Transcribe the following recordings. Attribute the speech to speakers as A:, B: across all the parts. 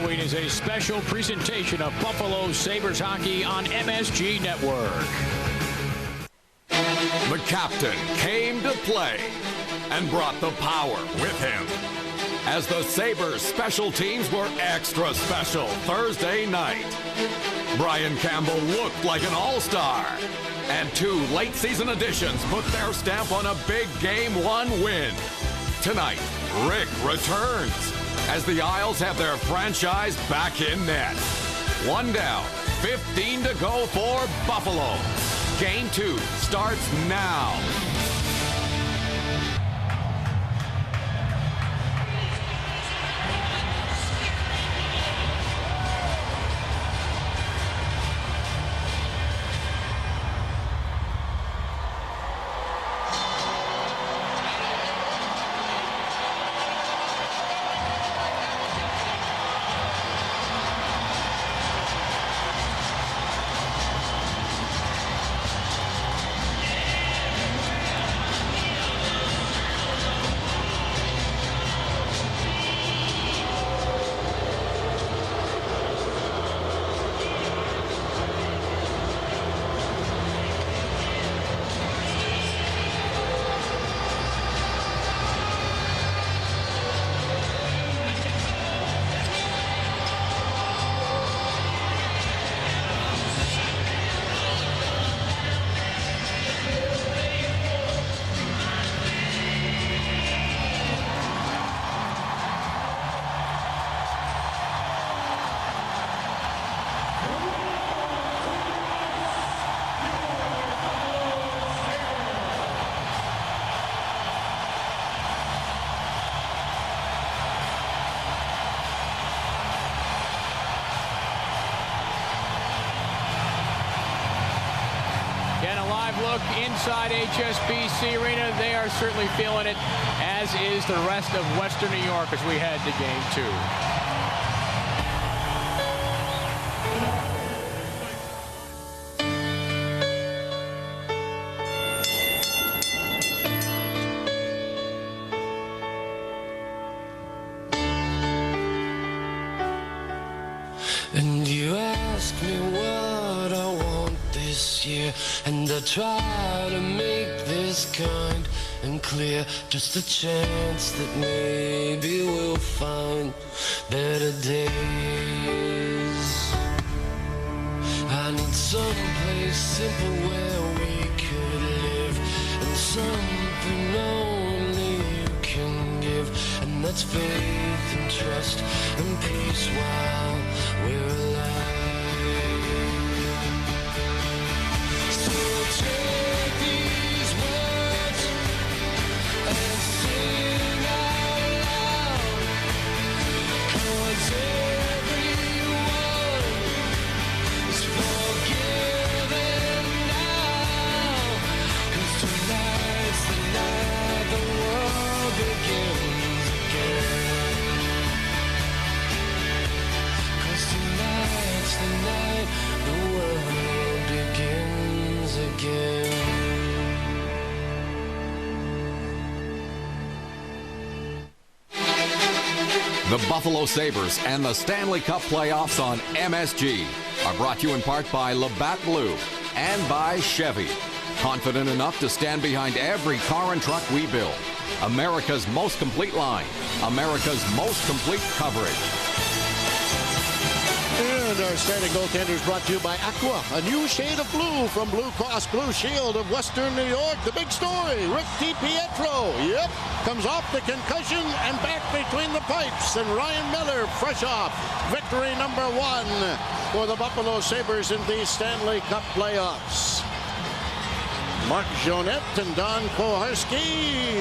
A: following is a special presentation of Buffalo Sabres hockey on MSG Network.
B: The captain came to play and brought the power with him as the Sabres special teams were extra special Thursday night. Brian Campbell looked like an all-star, and two late-season additions put their stamp on a big Game 1 win. Tonight, Rick returns as the Isles have their franchise back in net. One down, 15 to go for Buffalo. Game 2 starts now.
A: And a live look inside HSBC Arena. They are certainly feeling it, as is the rest of Western New York as we head to Game 2.
C: And you ask me what I want this year, and I try to make this kind and clear. Just a chance that maybe we'll find better days. I need someplace simple where we could live, and something only you can give, and that's faith and trust and peace while we're alive. So take these words and sing out loud, 'cause everyone is forgiven now, 'cause tonight's the night the world begins again. 'Cause tonight's the night the world begins again.
B: The Buffalo Sabres and the Stanley Cup playoffs on MSG are brought to you in part by Labatt Blue and by Chevy. Confident enough to stand behind every car and truck we build. America's most complete line. America's most complete coverage.
D: And our starting goaltender is brought to you by Aqua, a new shade of blue from Blue Cross Blue Shield of Western New York. The big story, Rick DiPietro, comes off the concussion and back between the pipes. And Ryan Miller, fresh off. Victory number 1 for the Buffalo Sabres in the Stanley Cup playoffs. Mark Jonette and Don Koharski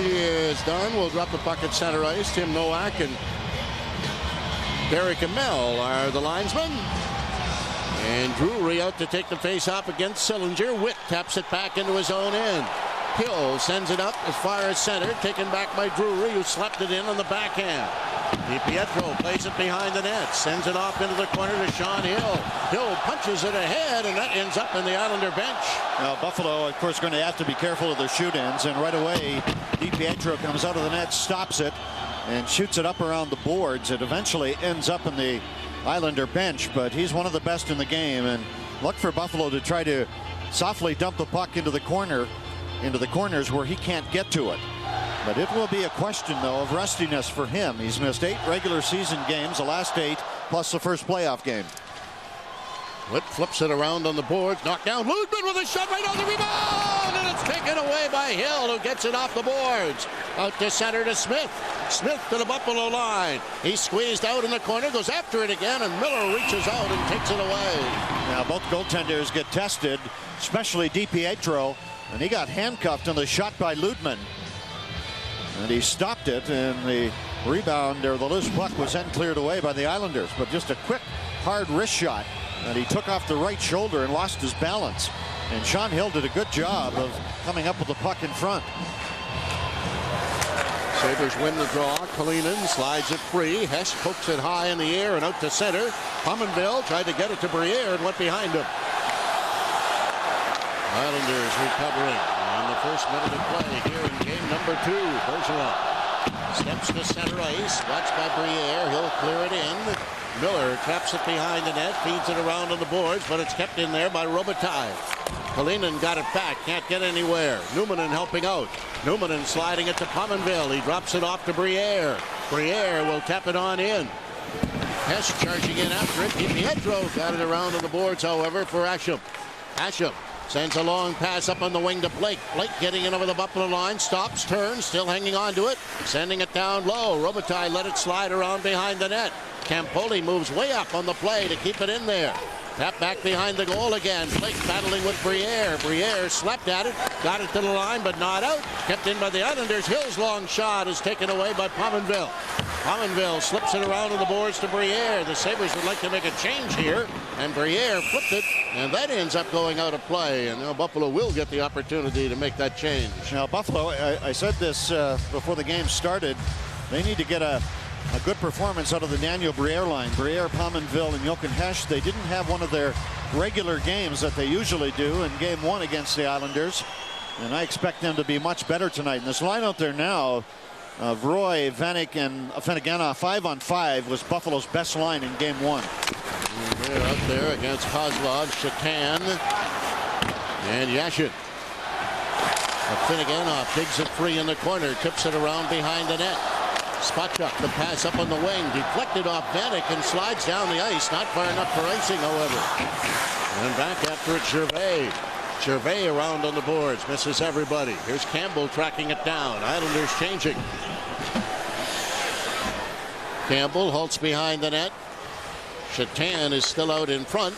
D: is done. We'll drop the puck at center ice. Tim Nowak and Derek Amell are the linesmen. And Drury out to take the face-off against Sillinger. Witt taps it back into his own end. Hill sends it up as far as center, taken back by Drury, who slapped it in on the backhand. DiPietro plays it behind the net, sends it off into the corner to Sean Hill. Hill punches it ahead, and that ends up in the Islander bench.
E: Now, Buffalo, of course, going to have to be careful of their shoot-ins, and right away, DiPietro comes out of the net, stops it, and shoots it up around the boards. It eventually ends up in the Islander bench, but he's one of the best in the game. And look for Buffalo to try to softly dump the puck into the corners where he can't get to it. But it will be a question, though, of rustiness for him. He's missed 8 regular season games, the last 8, plus the first playoff game.
D: Witt flips it around on the boards. Knocked down. Ludman with a shot right on the rebound. And it's taken away by Hill, who gets it off the boards. Out to center to Smith. Smith to the Buffalo line. He's squeezed out in the corner, goes after it again, and Miller reaches out and takes it away.
E: Now both goaltenders get tested, especially DiPietro, and he got handcuffed on the shot by Ludman. And he stopped it, and the rebound, or the loose puck, was then cleared away by the Islanders. But just a quick, hard wrist shot, and he took off the right shoulder and lost his balance. And Sean Hill did a good job of coming up with the puck in front.
D: Sabres win the draw. Kalinin slides it free. Hess pokes it high in the air and out to center. Pominville tried to get it to Briere and went behind him. Islanders recovering on the first minute of play here in game number 2. Bergeron steps to center ice. Watched by Briere. He'll clear it in. Miller traps it behind the net. Feeds it around on the boards, but it's kept in there by Robitaille. Kalinin got it back. Can't get anywhere. Numminen helping out. Numminen sliding it to Pominville. He drops it off to Briere. Briere will tap it on in. Hess charging in after it. DiPietro got it around on the boards, however, for Asham. Asham sends a long pass up on the wing to Blake. Blake getting in over the Buffalo line. Stops, turns, still hanging on to it. Sending it down low. Robitaille let it slide around behind the net. Campoli moves way up on the play to keep it in there. Tap back behind the goal again. Blake battling with Briere. Briere slapped at it. Got it to the line, but not out. Kept in by the Islanders. Hill's long shot is taken away by Pominville. Pominville slips it around on the boards to Briere. The Sabres would like to make a change here, and Briere flipped it, and that ends up going out of play. And now Buffalo will get the opportunity to make that change.
E: Now Buffalo, I said this before the game started, they need to get a good performance out of the Daniel Briere line. Briere, Pominville, and Jochen Hess, they didn't have one of their regular games that they usually do in game 1 against the Islanders. And I expect them to be much better tonight. And this line out there now of Roy, Vanek, and Afenagana 5-on-5 was Buffalo's best line in game 1.
D: And they're out there against Kozlov, Shatan, and Yashin. Afenagana digs it free in the corner, tips it around behind the net. Spotchuk, the pass up on the wing, deflected off Vanek and slides down the ice. Not far enough for icing, however. And back after it, Gervais. Gervais around on the boards, misses everybody. Here's Campbell tracking it down. Islanders changing. Campbell halts behind the net. Shatan is still out in front.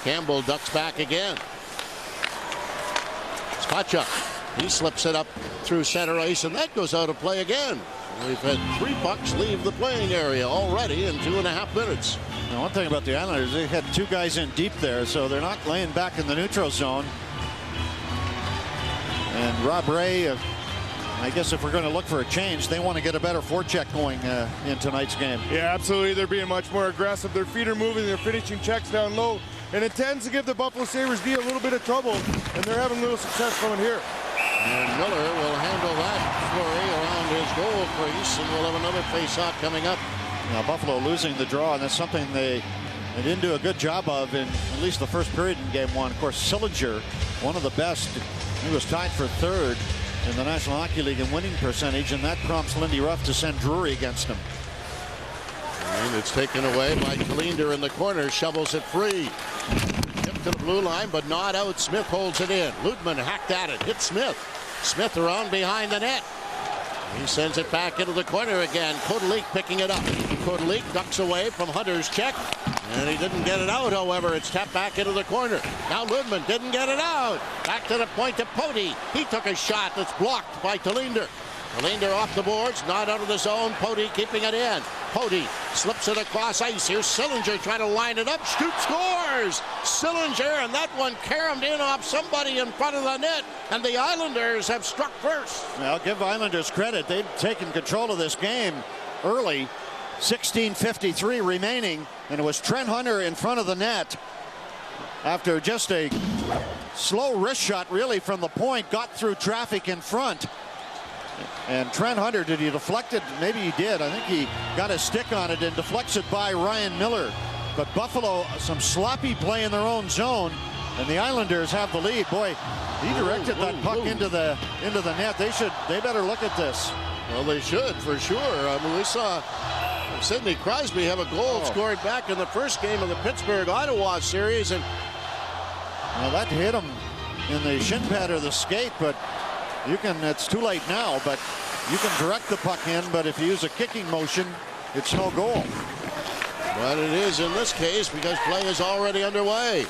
D: Campbell ducks back again. Spotchuk. He slips it up through center ice, and that goes out of play again. We've had 3 pucks leave the playing area already in 2.5 minutes.
E: Now, one thing about the Islanders, they had 2 guys in deep there, so they're not laying back in the neutral zone. And Rob Ray, I guess if we're going to look for a change, they want to get a better forecheck going in tonight's game.
F: Yeah, absolutely. They're being much more aggressive. Their feet are moving. They're finishing checks down low. And it tends to give the Buffalo Sabres D a little bit of trouble, and they're having a little success coming here.
D: And Miller will handle that flurry around his goal crease, and we'll have another face-off coming up.
E: Now Buffalo losing the draw, and that's something they didn't do a good job of in at least the first period in game 1. Of course, Sillinger, one of the best. He was tied for 3rd in the National Hockey League in winning percentage, and that prompts Lindy Ruff to send Drury against him.
D: And it's taken away by Kalender in the corner, shovels it free. Tip to the blue line, but not out. Smith holds it in. Ludman hacked at it, hit Smith. Smith around behind the net. He sends it back into the corner again. Kotelik picking it up. Kotelik ducks away from Hunter's check, and he didn't get it out, however. It's tapped back into the corner. Now Ludman didn't get it out. Back to the point to Poti. He took a shot that's blocked by Kalender. Kalender off the boards, not out of the zone. Poti keeping it in. Poti slips it across ice. Here's Sillinger trying to line it up. Scoot scores! Sillinger, and that one caromed in off somebody in front of the net, and the Islanders have struck first.
E: I'll give Islanders credit. They've taken control of this game early. 16:53 remaining, and it was Trent Hunter in front of the net after just a slow wrist shot really from the point, got through traffic in front. And Trent Hunter, did he deflect it? Maybe he did. I think he got a stick on it and deflects it by Ryan Miller. But Buffalo, some sloppy play in their own zone, and the Islanders have the lead. Boy, he directed that puck into the net. They better look at this.
D: Well, they should, for sure. I mean, we saw Sidney Crosby have a goal scored back in the first game of the Pittsburgh-Ottawa series. And
E: well, that hit him in the shin pad or the skate, but it's too late now, but you can direct the puck in, but if you use a kicking motion, it's no goal.
D: But it is in this case because play is already underway.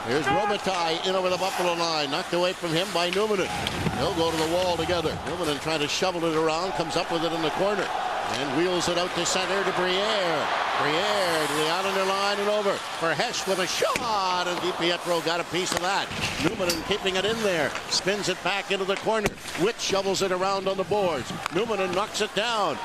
D: Here's Robitaille in over the Buffalo line. Knocked away from him by Numminen. They'll go to the wall together. Numminen trying to shovel it around. Comes up with it in the corner. And wheels it out to center to Briere. Briere to the Islander line and over. For Hesh with a shot. And DiPietro got a piece of that. Numminen keeping it in there. Spins it back into the corner. Witt shovels it around on the boards. Numminen knocks it down.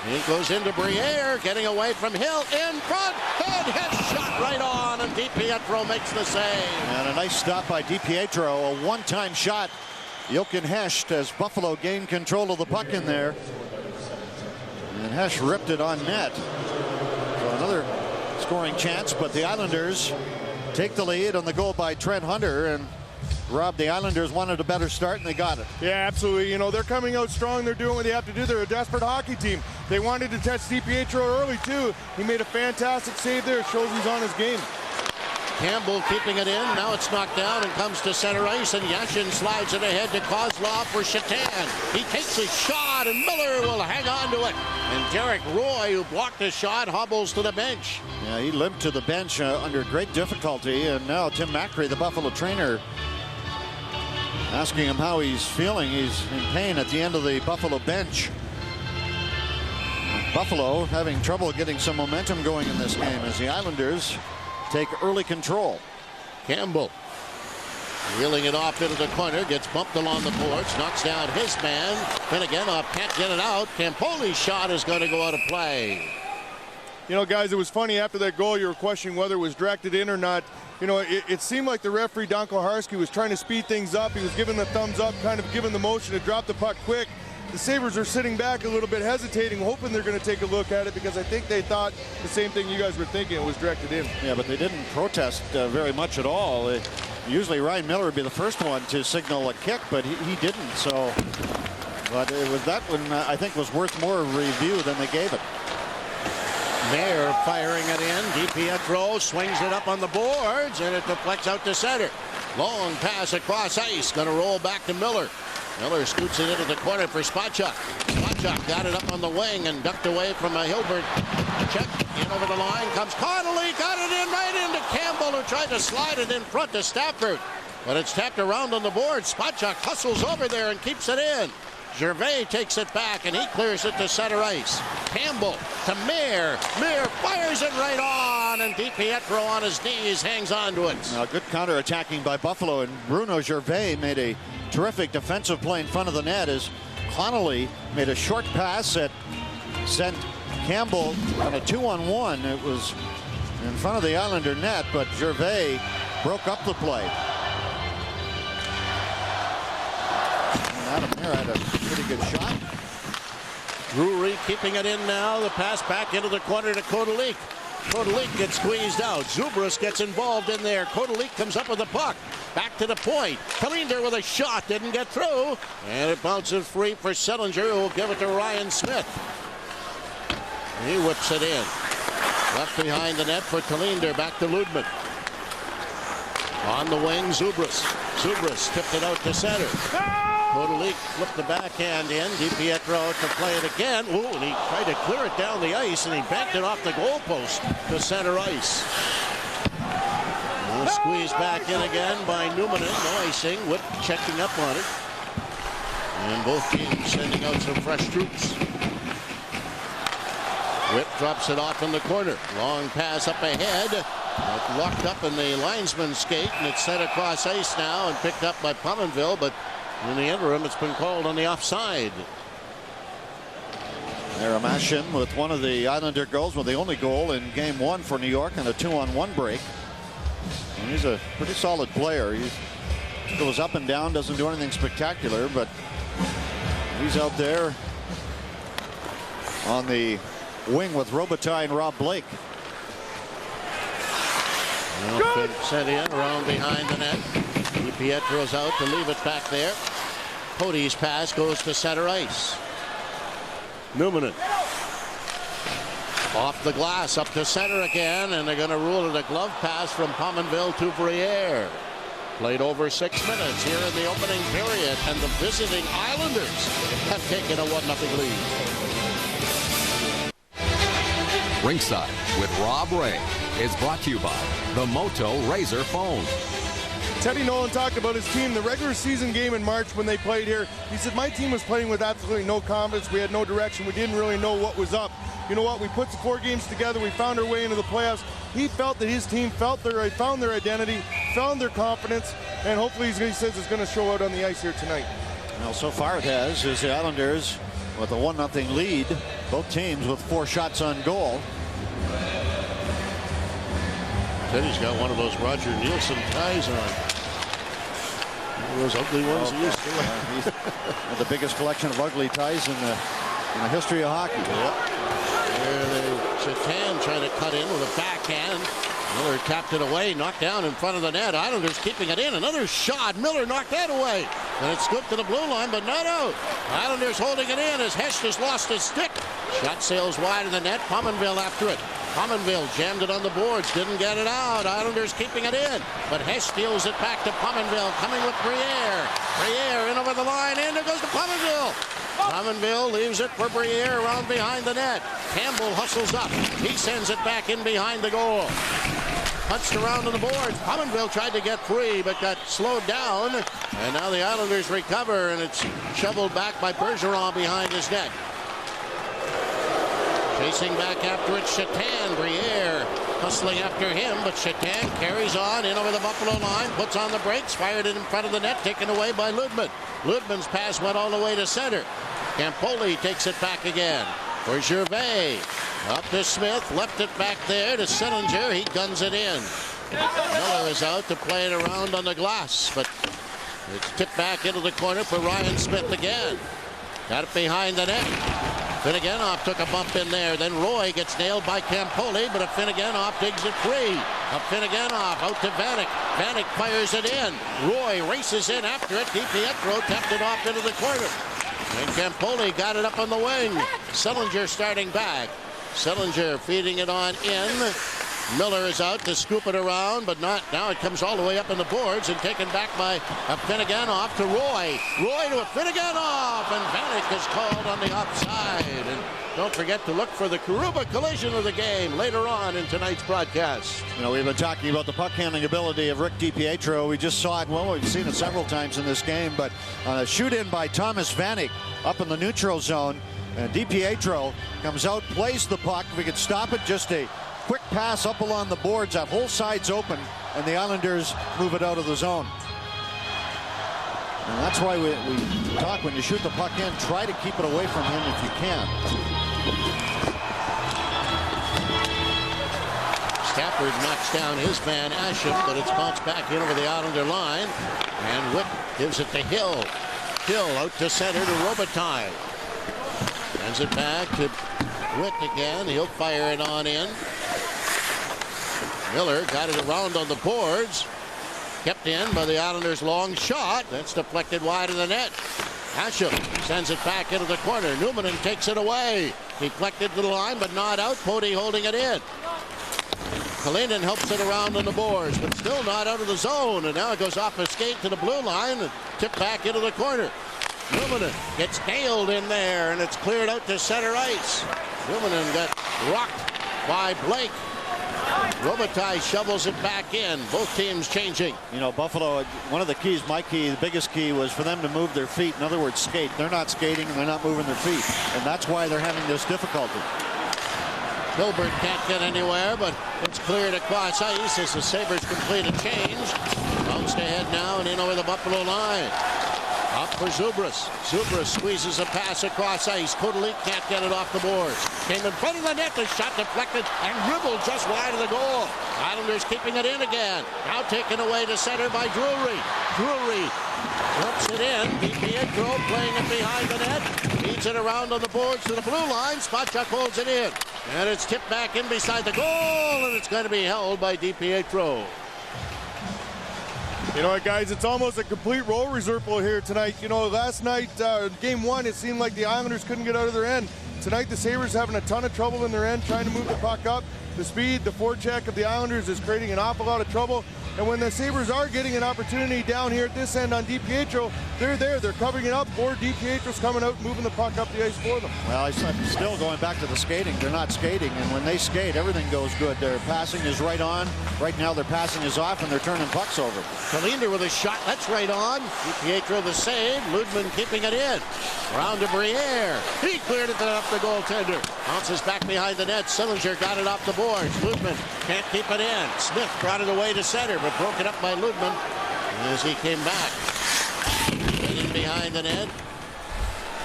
D: He goes into Briere, getting away from Hill, in front, Head shot right on, and DiPietro makes the save.
E: And a nice stop by DiPietro, a one-time shot. Jochen Hecht as Buffalo gained control of the puck in there. And Hecht ripped it on net. So another scoring chance, but the Islanders take the lead on the goal by Trent Hunter, and Rob, the Islanders wanted a better start, and they got it.
F: Yeah, absolutely. You know, they're coming out strong. They're doing what they have to do. They're a desperate hockey team. They wanted to test DiPietro early, too. He made a fantastic save there. It shows he's on his game.
D: Campbell keeping it in. Now it's knocked down and comes to center ice, and Yashin slides it ahead to Kozlov for Shatan. He takes a shot, and Miller will hang on to it. And Derek Roy, who blocked the shot, hobbles to the bench.
E: Yeah, he limped to the bench under great difficulty, and now Tim Macri, the Buffalo trainer, asking him how he's feeling. He's in pain at the end of the Buffalo bench. Buffalo having trouble getting some momentum going in this game as the Islanders take early control.
D: Campbell wheeling it off into the corner, gets bumped along the boards, knocks down his man. Then again, can't get it out. Campoli's shot is going to go out of play.
F: You know, guys, it was funny after that goal, you were questioning whether it was directed in or not. You know, it seemed like the referee, Don Koharski, was trying to speed things up. He was giving the thumbs up, kind of giving the motion to drop the puck quick. The Sabres are sitting back a little bit, hesitating, hoping they're going to take a look at it, because I think they thought the same thing you guys were thinking. It was directed in.
E: Yeah, but they didn't protest very much at all. Usually Ryan Miller would be the first one to signal a kick, but he didn't. So, but it was that one I think was worth more review than they gave it.
D: Mayer firing it in. DiPietro swings it up on the boards, and it deflects out to center. Long pass across ice. Going to roll back to Miller. Miller scoots it into the corner for Spacek. Spacek got it up on the wing and ducked away from a Hilbert. Check in over the line. Comes Connolly. Got it in right into Campbell, who tried to slide it in front to Stafford. But it's tapped around on the board. Spacek hustles over there and keeps it in. Gervais takes it back, and he clears it to center ice. Campbell to Mayer. Mayer fires it right on, and DiPietro on his knees hangs on to it.
E: Now, good counterattacking by Buffalo, and Bruno Gervais made a terrific defensive play in front of the net as Connolly made a short pass that sent Campbell on a 2-on-1. It was in front of the Islander net, but Gervais broke up the play. Adam Mayer had a pretty good shot.
D: Drury keeping it in now. The pass back into the corner to Kodalik. Kodalik gets squeezed out. Zubras gets involved in there. Kodalik comes up with the puck. Back to the point. Kalinder with a shot. Didn't get through. And it bounces free for Sellinger, who will give it to Ryan Smith. He whips it in. Left behind the net for Kalinder. Back to Ludman. On the wing, Zubras. Zubras tipped it out to center. Kodalik flipped the backhand in. DiPietro to play it again. Ooh, and he tried to clear it down the ice, and he banked it off the goalpost to center ice. Squeezed back in again by Numminen. No icing. Witt checking up on it. And both teams sending out some fresh troops. Witt drops it off in the corner. Long pass up ahead. It locked up in the linesman's skate, and it's sent across ice now and picked up by Pominville, but in the interim, it's been called on the offside.
E: Aramashin with one of the Islander goals, the only goal in game one for New York, and a 2-on-1 break. And he's a pretty solid player. He goes up and down, doesn't do anything spectacular, but He's out there on the wing with Robitaille and Rob Blake.
D: Sent in around behind the net. DiPietro's out to leave it back there. Cody's pass goes to center ice. Numminen off the glass up to center again, and they're going to rule it a glove pass from Pominville to Briere. Played over 6 minutes here in the opening period, and the visiting Islanders have taken a 1-0 lead.
B: Ringside with Rob Ray is brought to you by the Moto Razor phone.
F: Teddy Nolan talked about his team, the regular season game in March when they played here. He said, my team was playing with absolutely no confidence. We had no direction. We didn't really know what was up. You know what? We put the 4 games together. We found our way into the playoffs. He felt that his team found their identity, found their confidence, and hopefully he says it's going to show out on the ice here tonight.
E: Well, so far it has, as the Islanders with a 1-0 lead. Both teams with 4 shots on goal.
D: Teddy's got one of those Roger Nielsen ties on. Those ugly ones he used to.
E: He's the biggest collection of ugly ties in the history of hockey.
D: Yep. There Chatan trying to cut in with a backhand. Miller tapped it away, knocked down in front of the net. Islanders keeping it in. Another shot. Miller knocked that away. And it's scooped to the blue line, but not out. Islanders holding it in as Hecht has lost his stick. Shot sails wide of the net. Pominville after it. Pominville jammed it on the boards, didn't get it out. Islanders keeping it in, but Hecht steals it back to Pominville, coming with Briere. Briere in over the line, and there goes to Pominville. Pominville leaves it for Briere around behind the net. Campbell hustles up. He sends it back in behind the goal. Punched around on the boards. Pominville tried to get free, but got slowed down. And now the Islanders recover, and it's shoveled back by Bergeron behind his net. Chasing back after it, Chatan. Briere hustling after him, but Chatan carries on in over the Buffalo line, puts on the brakes, fired it in front of the net, taken away by Ludman. Ludman's pass went all the way to center. Campoli takes it back again for Gervais. Up to Smith, left it back there to Sillinger. He guns it in. Miller is out to play it around on the glass, but it's tipped back into the corner for Ryan Smith again. Got it behind the net. Finneganoff took a bump in there. Then Roy gets nailed by Campoli, but Finneganoff digs it free. Up Finneganoff, out to Vanek. Vanek fires it in. Roy races in after it. DiPietro tapped it off into the corner. And Campoli got it up on the wing. Sillinger starting back. Sillinger feeding it on in. Miller is out to scoop it around, but not now. It comes all the way up in the boards and taken back by Finneganoff to Roy. Roy to Finneganoff, and Vanek is called on the offside. And don't forget to look for the Karuba collision of the game later on in tonight's broadcast.
E: You know, we've been talking about the puck handling ability of Rick DiPietro. We just saw it, well, we've seen it several times in this game, but a shoot in by Thomas Vanek up in the neutral zone. And DiPietro comes out, plays the puck. If we could stop it, just a quick pass up along the boards, that whole side's open, and the Islanders move it out of the zone. And that's why we talk, when you shoot the puck in, try to keep it away from him if you can.
D: Stafford knocks down his man Asham, but it's bounced back in over the Islander line. And Witt gives it to Hill. Hill out to center to Robitaille. Sends it back to Witt again. He'll fire it on in. Miller got it around on the boards. Kept in by the Islanders' long shot. That's deflected wide of the net. Asham sends it back into the corner. Numminen takes it away. Deflected to the line, but not out. Poti holding it in. Kalinin helps it around on the boards, but still not out of the zone. And now it goes off a skate to the blue line and tipped back into the corner. Numminen gets nailed in there, and it's cleared out to center ice. Numminen got rocked by Blake. Robitaille shovels it back in. Both teams changing.
E: You know, Buffalo, one of the keys, my key, the biggest key was for them to move their feet. In other words, skate. They're not skating and they're not moving their feet. And that's why they're having this difficulty.
D: Hilbert can't get anywhere, but it's cleared across ice as the Sabres complete a change. Bounced ahead now and in over the Buffalo line. Up for Zubras. Zubras squeezes a pass across ice. Kotelik can't get it off the boards. Came in front of the net. The shot deflected and dribbled just wide of the goal. Islanders keeping it in again. Now taken away to center by Drury. Drury Flips it in. DiPietro playing it behind the net. Feeds it around on the boards to the blue line. Spotchuk holds it in. And it's tipped back in beside the goal, and it's going to be held by DiPietro.
F: You know what, guys, it's almost a complete role reversal here tonight. You know, last night, game one, it seemed like the Islanders couldn't get out of their end. Tonight, the Sabres having a ton of trouble in their end, trying to move the puck up. The speed, the forecheck of the Islanders is creating an awful lot of trouble. And when the Sabres are getting an opportunity down here at this end on DiPietro, they're there. They're covering it up, or DiPietro's coming out and moving the puck up the ice for them.
E: Well, I'm still going back to the skating. They're not skating, and when they skate, everything goes good. Their passing is right on. Right now, their passing is off, and they're turning pucks over.
D: Kalinder with a shot. That's right on. DiPietro the save. Ludman keeping it in. Round to Briere. He cleared it up the goaltender. Bounces back behind the net. Sillinger got it off the boards. Ludman can't keep it in. Smith brought it away to center, but broken up by Ludman as he came back. In behind the net.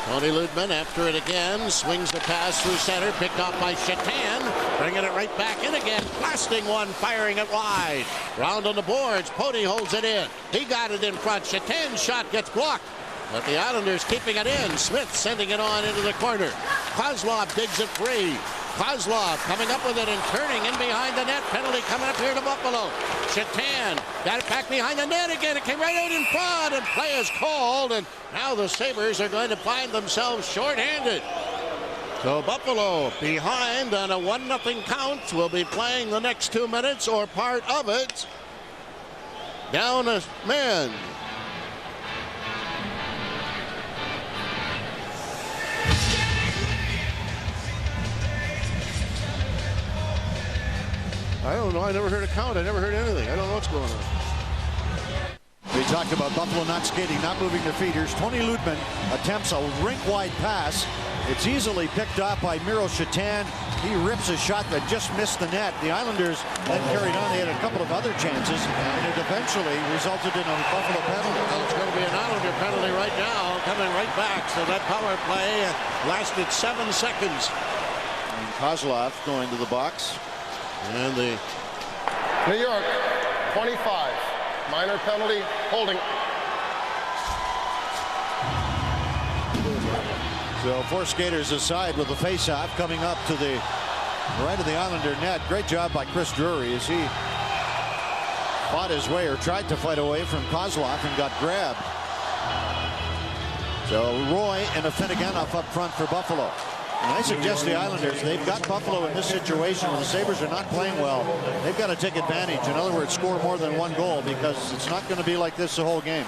D: Tony Ludman after it again. Swings the pass through center. Picked off by Shatan. Bringing it right back in again. Blasting one. Firing it wide. Round on the boards. Poti holds it in. He got it in front. Shatan's shot gets blocked. But the Islanders keeping it in. Smith sending it on into the corner. Kozlov digs it free. Kozlov coming up with it and turning in behind the net. Penalty coming up here to Buffalo. Shatan got it back behind the net again. It came right out in front, and play is called. And now the Sabres are going to find themselves shorthanded. So Buffalo behind on a 1-0 count. Will be playing the next 2 minutes or part of it. Down a man. I don't know. I never heard a count. I never heard anything. I don't know what's going on.
E: We talked about Buffalo not skating, not moving their feet. Here's Tony Ludman attempts a rink-wide pass. It's easily picked off by Miro Shatan. He rips a shot that just missed the net. The Islanders then carried on. They had a couple of other chances, and it eventually resulted in a Buffalo penalty.
D: Well, it's going to be an Islander penalty right now, coming right back. So that power play lasted 7 seconds.
E: And Kozlov going to the box.
D: And the
G: New York, 25. Minor penalty, holding.
E: So 4 skaters aside with the face-off coming up to the right of the Islander net. Great job by Chris Drury as he fought his way, or tried to fight away from Kozlov, and got grabbed. So Roy and Afinogenov up front for Buffalo. And I suggest the Islanders, they've got Buffalo in this situation where the Sabres are not playing well. They've got to take advantage. In other words, score more than 1 goal, because it's not going to be like this the whole game.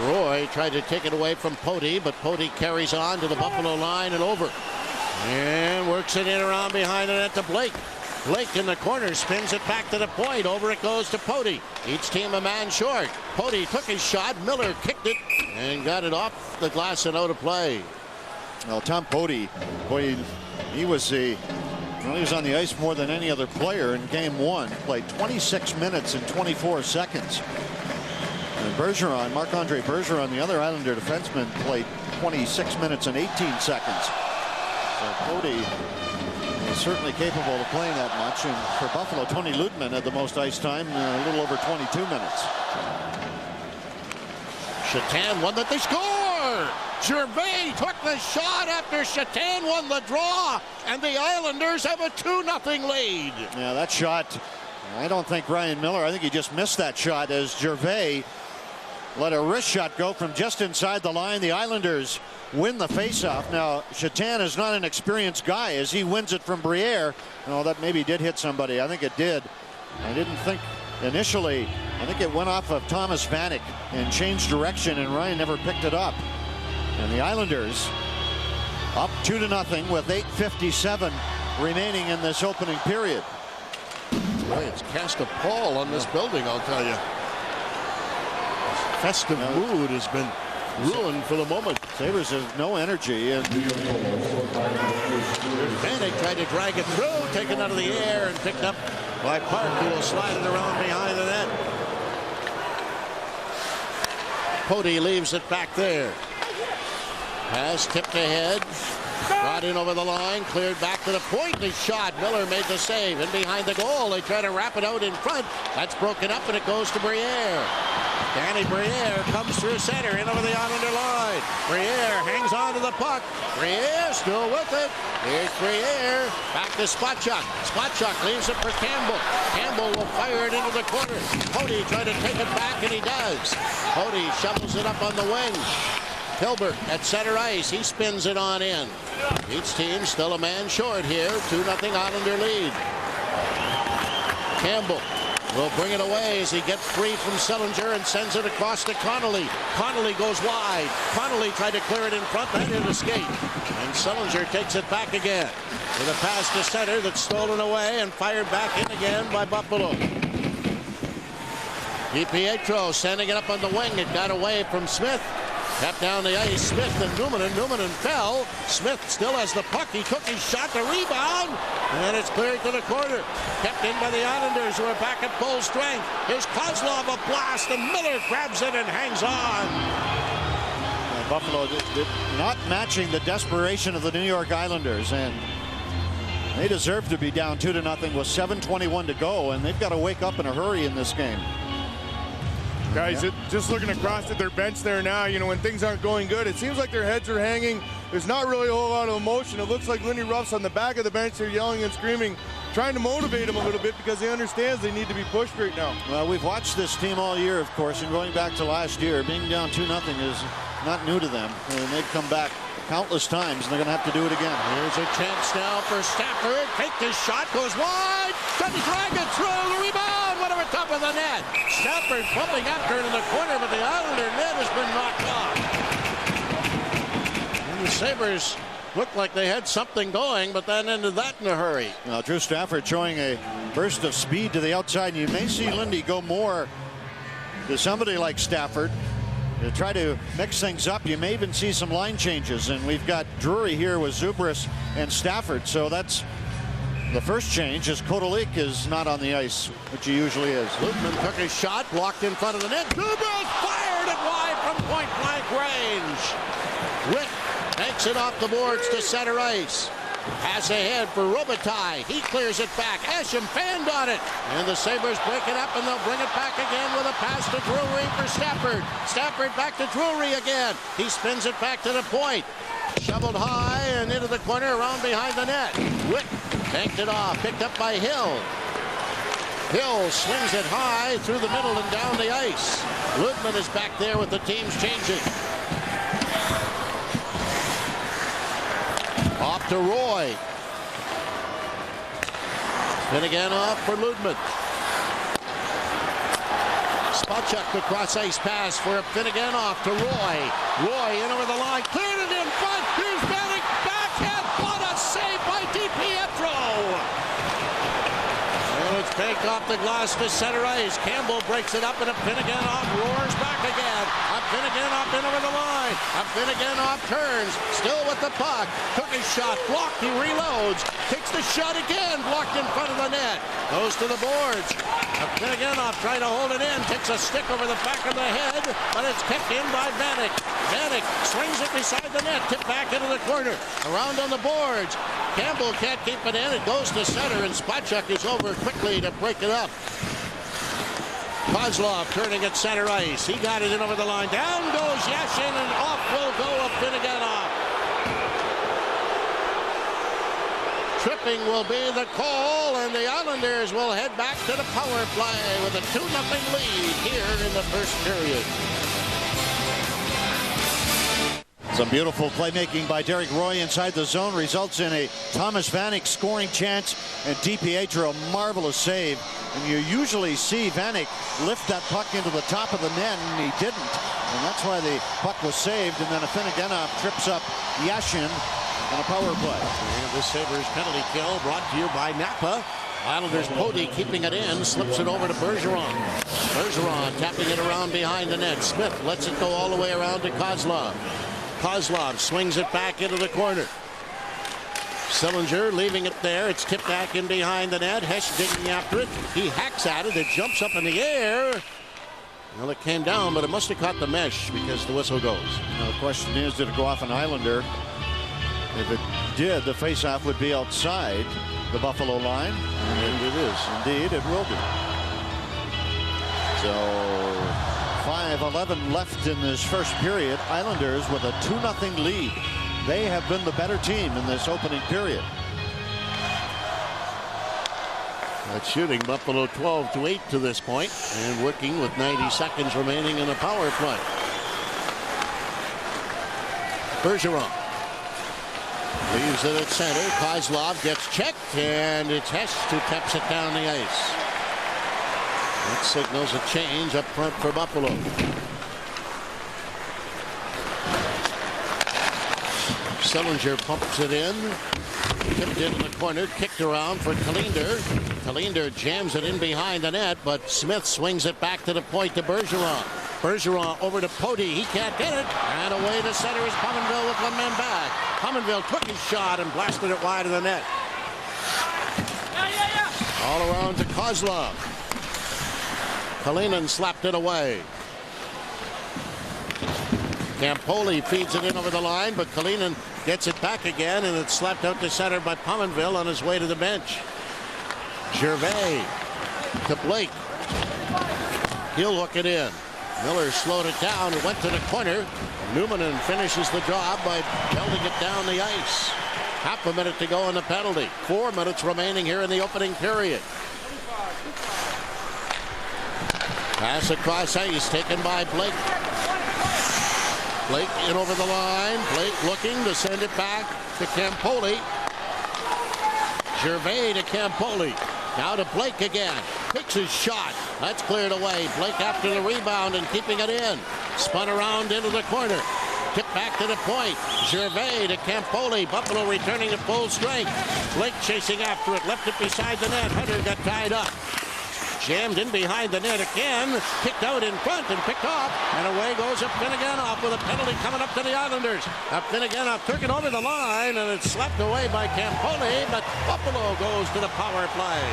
D: Roy tried to take it away from Poti, but Poti carries on to the Buffalo line and over. And works it in around behind the net to Blake. Blake in the corner spins it back to the point. Over it goes to Poti. Each team a man short. Poti took his shot. Miller kicked it and got it off the glass and out of play.
E: Well, Tom Poti, boy, he was on the ice more than any other player in game 1. Played 26 minutes and 24 seconds. And Bergeron, Marc-Andre Bergeron, the other Islander defenseman, played 26 minutes and 18 seconds. So Poti is certainly capable of playing that much. And for Buffalo, Tony Ludman had the most ice time, a little over 22 minutes.
D: Shatan won that they score. Gervais took the shot after Shatan won the draw, and the Islanders have a 2-0 lead.
E: Yeah, that shot, I don't think Ryan Miller, I think he just missed that shot as Gervais let a wrist shot go from just inside the line. The Islanders win the faceoff. Now, Shatan is not an experienced guy as he wins it from Briere. No, that maybe did hit somebody. I think it did. I didn't think initially. I think it went off of Thomas Vanek and changed direction, and Ryan never picked it up. And the Islanders up 2-0 with 8:57 remaining in this opening period.
D: Boy, it's cast a pall on this building, I'll tell you. This festive mood has been ruined for the moment.
E: Sabres have no energy. And
D: Vanek tried to drag it through, taken out of the air and picked up by Park, who will slide it around behind the net. Poti leaves it back there. Pass tipped ahead. Brought in over the line. Cleared back to the point. The shot. Miller made the save. And behind the goal, they try to wrap it out in front. That's broken up, and it goes to Briere. Danny Briere comes through center in over the Islander line. Briere hangs on to the puck. Briere still with it. Here's Briere. Back to Spotchuk. Spotchuk leaves it for Campbell. Campbell will fire it into the corner. Cody trying to take it back, and he does. Cody shovels it up on the wing. Hilbert at center ice. He spins it on in. Each team still a man short here. 2-0 Islander lead. Campbell will bring it away as he gets free from Sillinger and sends it across to Connolly. Connolly goes wide. Connolly tried to clear it in front, that didn't escape. And Sillinger takes it back again with a pass to center that's stolen away and fired back in again by Buffalo. DiPietro sending it up on the wing. It got away from Smith. Kept down the ice, Smith and Newman fell. Smith still has the puck. He took his shot, the rebound, and then it's cleared to the corner. Kept in by the Islanders, who are back at full strength. Here's Kozlov, a blast, and Miller grabs it and hangs on.
E: Buffalo not matching the desperation of the New York Islanders, and they deserve to be down 2-0 with 7:21 to go, and they've got to wake up in a hurry in this game.
F: Guys, just looking across at their bench there now, you know, when things aren't going good, it seems like their heads are hanging. There's not really a whole lot of emotion. It looks like Lindy Ruff's on the back of the bench. They're yelling and screaming, trying to motivate them a little bit because they understand they need to be pushed right now.
E: Well, we've watched this team all year, of course, and going back to last year, being down 2-0 is not new to them. And they've come back countless times, and they're going to have to do it again.
D: Here's a chance now for Stafford. Take this shot, goes wide. Doesn't drag it through. The rebound went over top of the net. Stafford pumping after it in the corner, but the Islander net has been knocked off. And the Sabres looked like they had something going, but then ended that in a hurry.
E: Now, Drew Stafford showing a burst of speed to the outside. And you may see Lindy go more to somebody like Stafford to try to mix things up. You may even see some line changes, and we've got Drury here with Zubris and Stafford, so that's the first change. Is Kotelik is not on the ice, which he usually is.
D: Lutman took his shot, blocked in front of the net. Zubris fired it wide from point-blank range. Witt takes it off the boards to center ice. Pass ahead for Robitaille. He clears it back. Esham fanned on it. And the Sabres break it up, and they'll bring it back again with a pass to Drury for Stafford. Stafford back to Drury again. He spins it back to the point. Shoveled high and into the corner around behind the net. Witt tanked it off. Picked up by Hill. Hill swings it high through the middle and down the ice. Ludman is back there with the teams changing. Off to Roy. Then again off for Ludman. Spotchuk, the cross-ice pass for a Finnegan off to Roy. Roy in over the line, cleared it in front. Here's Vanek, backhand. What a save by DiPietro. And it's banked off the glass to center ice. Campbell breaks it up, and a Finnegan off roars back again. A Finnegan off in over the line. A Finnegan off turns, still with the puck. Took his shot, blocked, he reloads. Takes the shot again, blocked in front of the net. Goes to the boards. Finnegan off trying to hold it in. Takes a stick over the back of the head, but it's kept in by Vanek. Vanek swings it beside the net, tipped back into the corner. Around on the boards. Campbell can't keep it in. It goes to center, and Spotchuk is over quickly to break it up. Kozlov turning at center ice. He got it in over the line. Down goes Yashin, and off will go a Finnegan off. Tripping will be the call, and the Islanders will head back to the power play with a 2-0 lead here in the first period.
E: Some beautiful playmaking by Derek Roy inside the zone results in a Thomas Vanek scoring chance, and DiPietro a marvelous save. And you usually see Vanek lift that puck into the top of the net, and he didn't. And that's why the puck was saved, and then a Finneganov trips up Yashin on a power play.
D: And the Sabres penalty kill brought to you by Napa. Islanders Pody keeping it in, slips it over to Bergeron. Bergeron tapping it around behind the net. Smith lets it go all the way around to Kozlov. Kozlov swings it back into the corner. Sillinger leaving it there. It's tipped back in behind the net. Hesh digging after it. He hacks at it. It jumps up in the air. Well, it came down, but it must have caught the mesh because the whistle goes.
E: Now, the question is, did it go off an Islander? If it did, the faceoff would be outside the Buffalo line. And it is. Indeed, it will be. So, 5 5:11 left in this first period. Islanders with a 2-0 lead. They have been the better team in this opening period.
D: That's shooting Buffalo 12-8 to this point, and working with 90 seconds remaining in the power play. Bergeron leaves it at center. Kozlov gets checked, and it's Hess who taps it down the ice. That signals a change up front for Buffalo. Sillinger pumps it in. Tipped into the corner, kicked around for Kalinder. Kalinder jams it in behind the net, but Smith swings it back to the point to Bergeron. Bergeron over to Poti. He can't get it. And away to center is Pominville with one man back. Pominville took his shot and blasted it wide of the net. All around to Kozlov. Kalinin slapped it away. Campoli feeds it in over the line, but Kalinin gets it back again, and it's slapped out to center by Pominville on his way to the bench. Gervais to Blake. He'll hook it in. Miller slowed it down and went to the corner. Numanen finishes the job by belting it down the ice. Half a minute to go in the penalty. 4 minutes remaining here in the opening period. Pass across ice taken by Blake. Blake in over the line. Blake looking to send it back to Campoli. Gervais to Campoli. Now to Blake again. Picks his shot. That's cleared away. Blake after the rebound and keeping it in. Spun around into the corner. Tipped back to the point. Gervais to Campoli. Buffalo returning at full strength. Blake chasing after it. Left it beside the net. Hunter got tied up. Jammed in behind the net again. Kicked out in front and picked off. And away goes a Finneganoff with a penalty coming up to the Islanders. A Finneganoff took it over the line, and it's slapped away by Campoli, but Buffalo goes to the power play.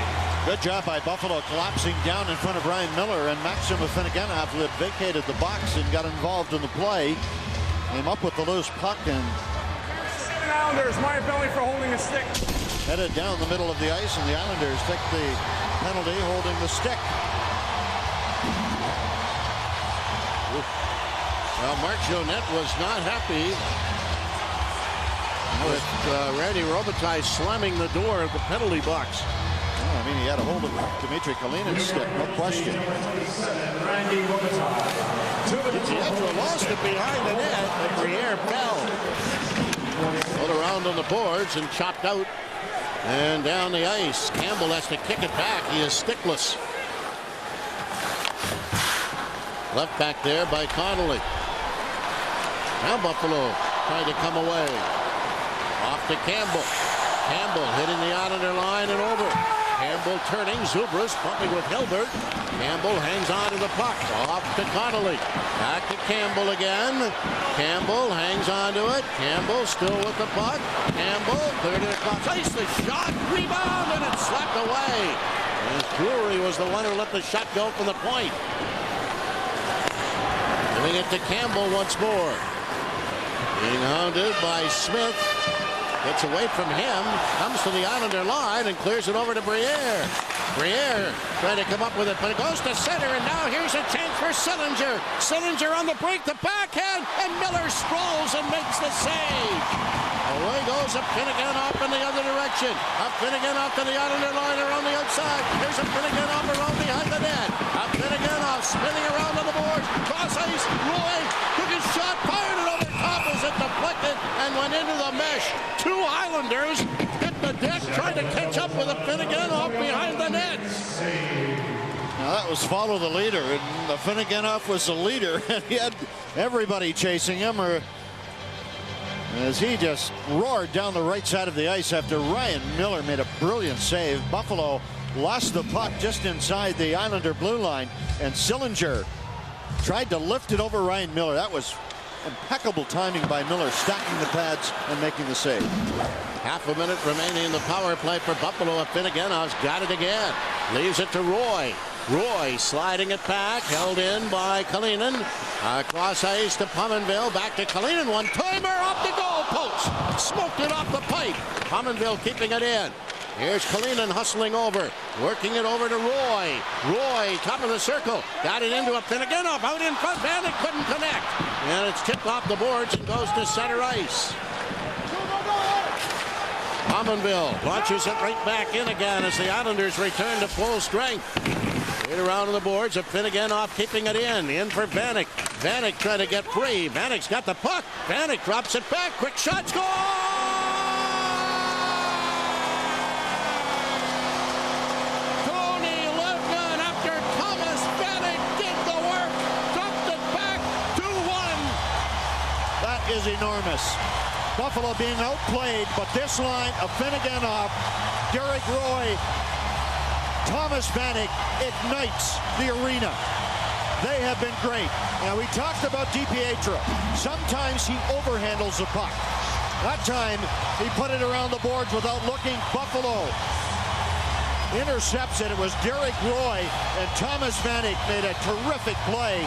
E: Good job by Buffalo collapsing down in front of Ryan Miller, and Maxim Finneganoff had vacated the box and got involved in the play. Came up with the loose puck and
H: Islanders, my penalty for holding a stick.
E: Headed down the middle of the ice, and the Islanders take the penalty holding the stick.
D: Well, Mark Jonette was not happy with Randy Robitaille slamming the door of the penalty box.
E: Well, I mean, he had a hold of Dmitry Kalinin's stick, no question.
D: Pietro lost it behind the net, and Briere fell. Put around on the boards and chopped out and down the ice. Campbell has to kick it back. He is stickless. Left back there by Connolly. Now Buffalo trying to come away. Off to Campbell. Campbell hitting the Islander line and over. Campbell turning. Zubras bumping with Hilbert. Campbell hangs on to the puck. Off to Connolly. Back to Campbell again. Campbell hangs on to it. Campbell still with the puck. Campbell cleared it across ice. The shot. Rebound, and it's slapped away. And Drury was the one who let the shot go from the point. Giving it to Campbell once more. Being hounded by Smith. Gets away from him, comes to the Islander line and clears it over to Briere. Briere trying to come up with it, but it goes to center, and now here's a chance for Sillinger. Sillinger on the break, the backhand, and Miller strolls and makes the save. Away goes a Finneganoff in the other direction. A Finneganoff to the Islander line around the outside. Here's a Finneganoff around behind the net. A Finneganoff spinning around on the boards. Cross ice, Roy took his shot, fired it over top as it deflected and went into the mesh. Two Islanders hit the deck trying to catch up with a Finneganoff behind the net.
E: Now that was follow the leader, and the Finneganoff was the leader, and he had everybody chasing him, as he just roared down the right side of the ice after Ryan Miller made a brilliant save. Buffalo lost the puck just inside the Islander blue line, and Sillinger tried to lift it over Ryan Miller. That was impeccable timing by Miller, stacking the pads and making the save.
D: Half a minute remaining in the power play for Buffalo. Finneganoff's got it again. Leaves it to Roy. Roy sliding it back, held in by Kalinin. Across ice to Pominville, back to Kalinin. One-timer off the goal post. Smoked it off the pipe. Pominville keeping it in. Here's Kalinin hustling over, working it over to Roy. Roy, top of the circle, got it into a Finneganov, out in front. Vanek couldn't connect, and it's tipped off the boards and goes to center ice. Pominville launches it right back in again as the Islanders return to full strength. Right around on the boards of Finneganov keeping it in for Vanek. Vanek trying to get free. Vanek's got the puck. Vanek drops it back. Quick shot, score! Tony Levin, after Thomas Vanek did the work, dropped it back 2-1.
E: That is enormous. Buffalo being outplayed, but this line of Finneganov, Derek Roy, Thomas Vanek ignites the arena. They have been great. Now, we talked about DiPietro. Sometimes he overhandles the puck. That time, he put it around the boards without looking. Buffalo intercepts it. It was Derek Roy, and Thomas Vanek made a terrific play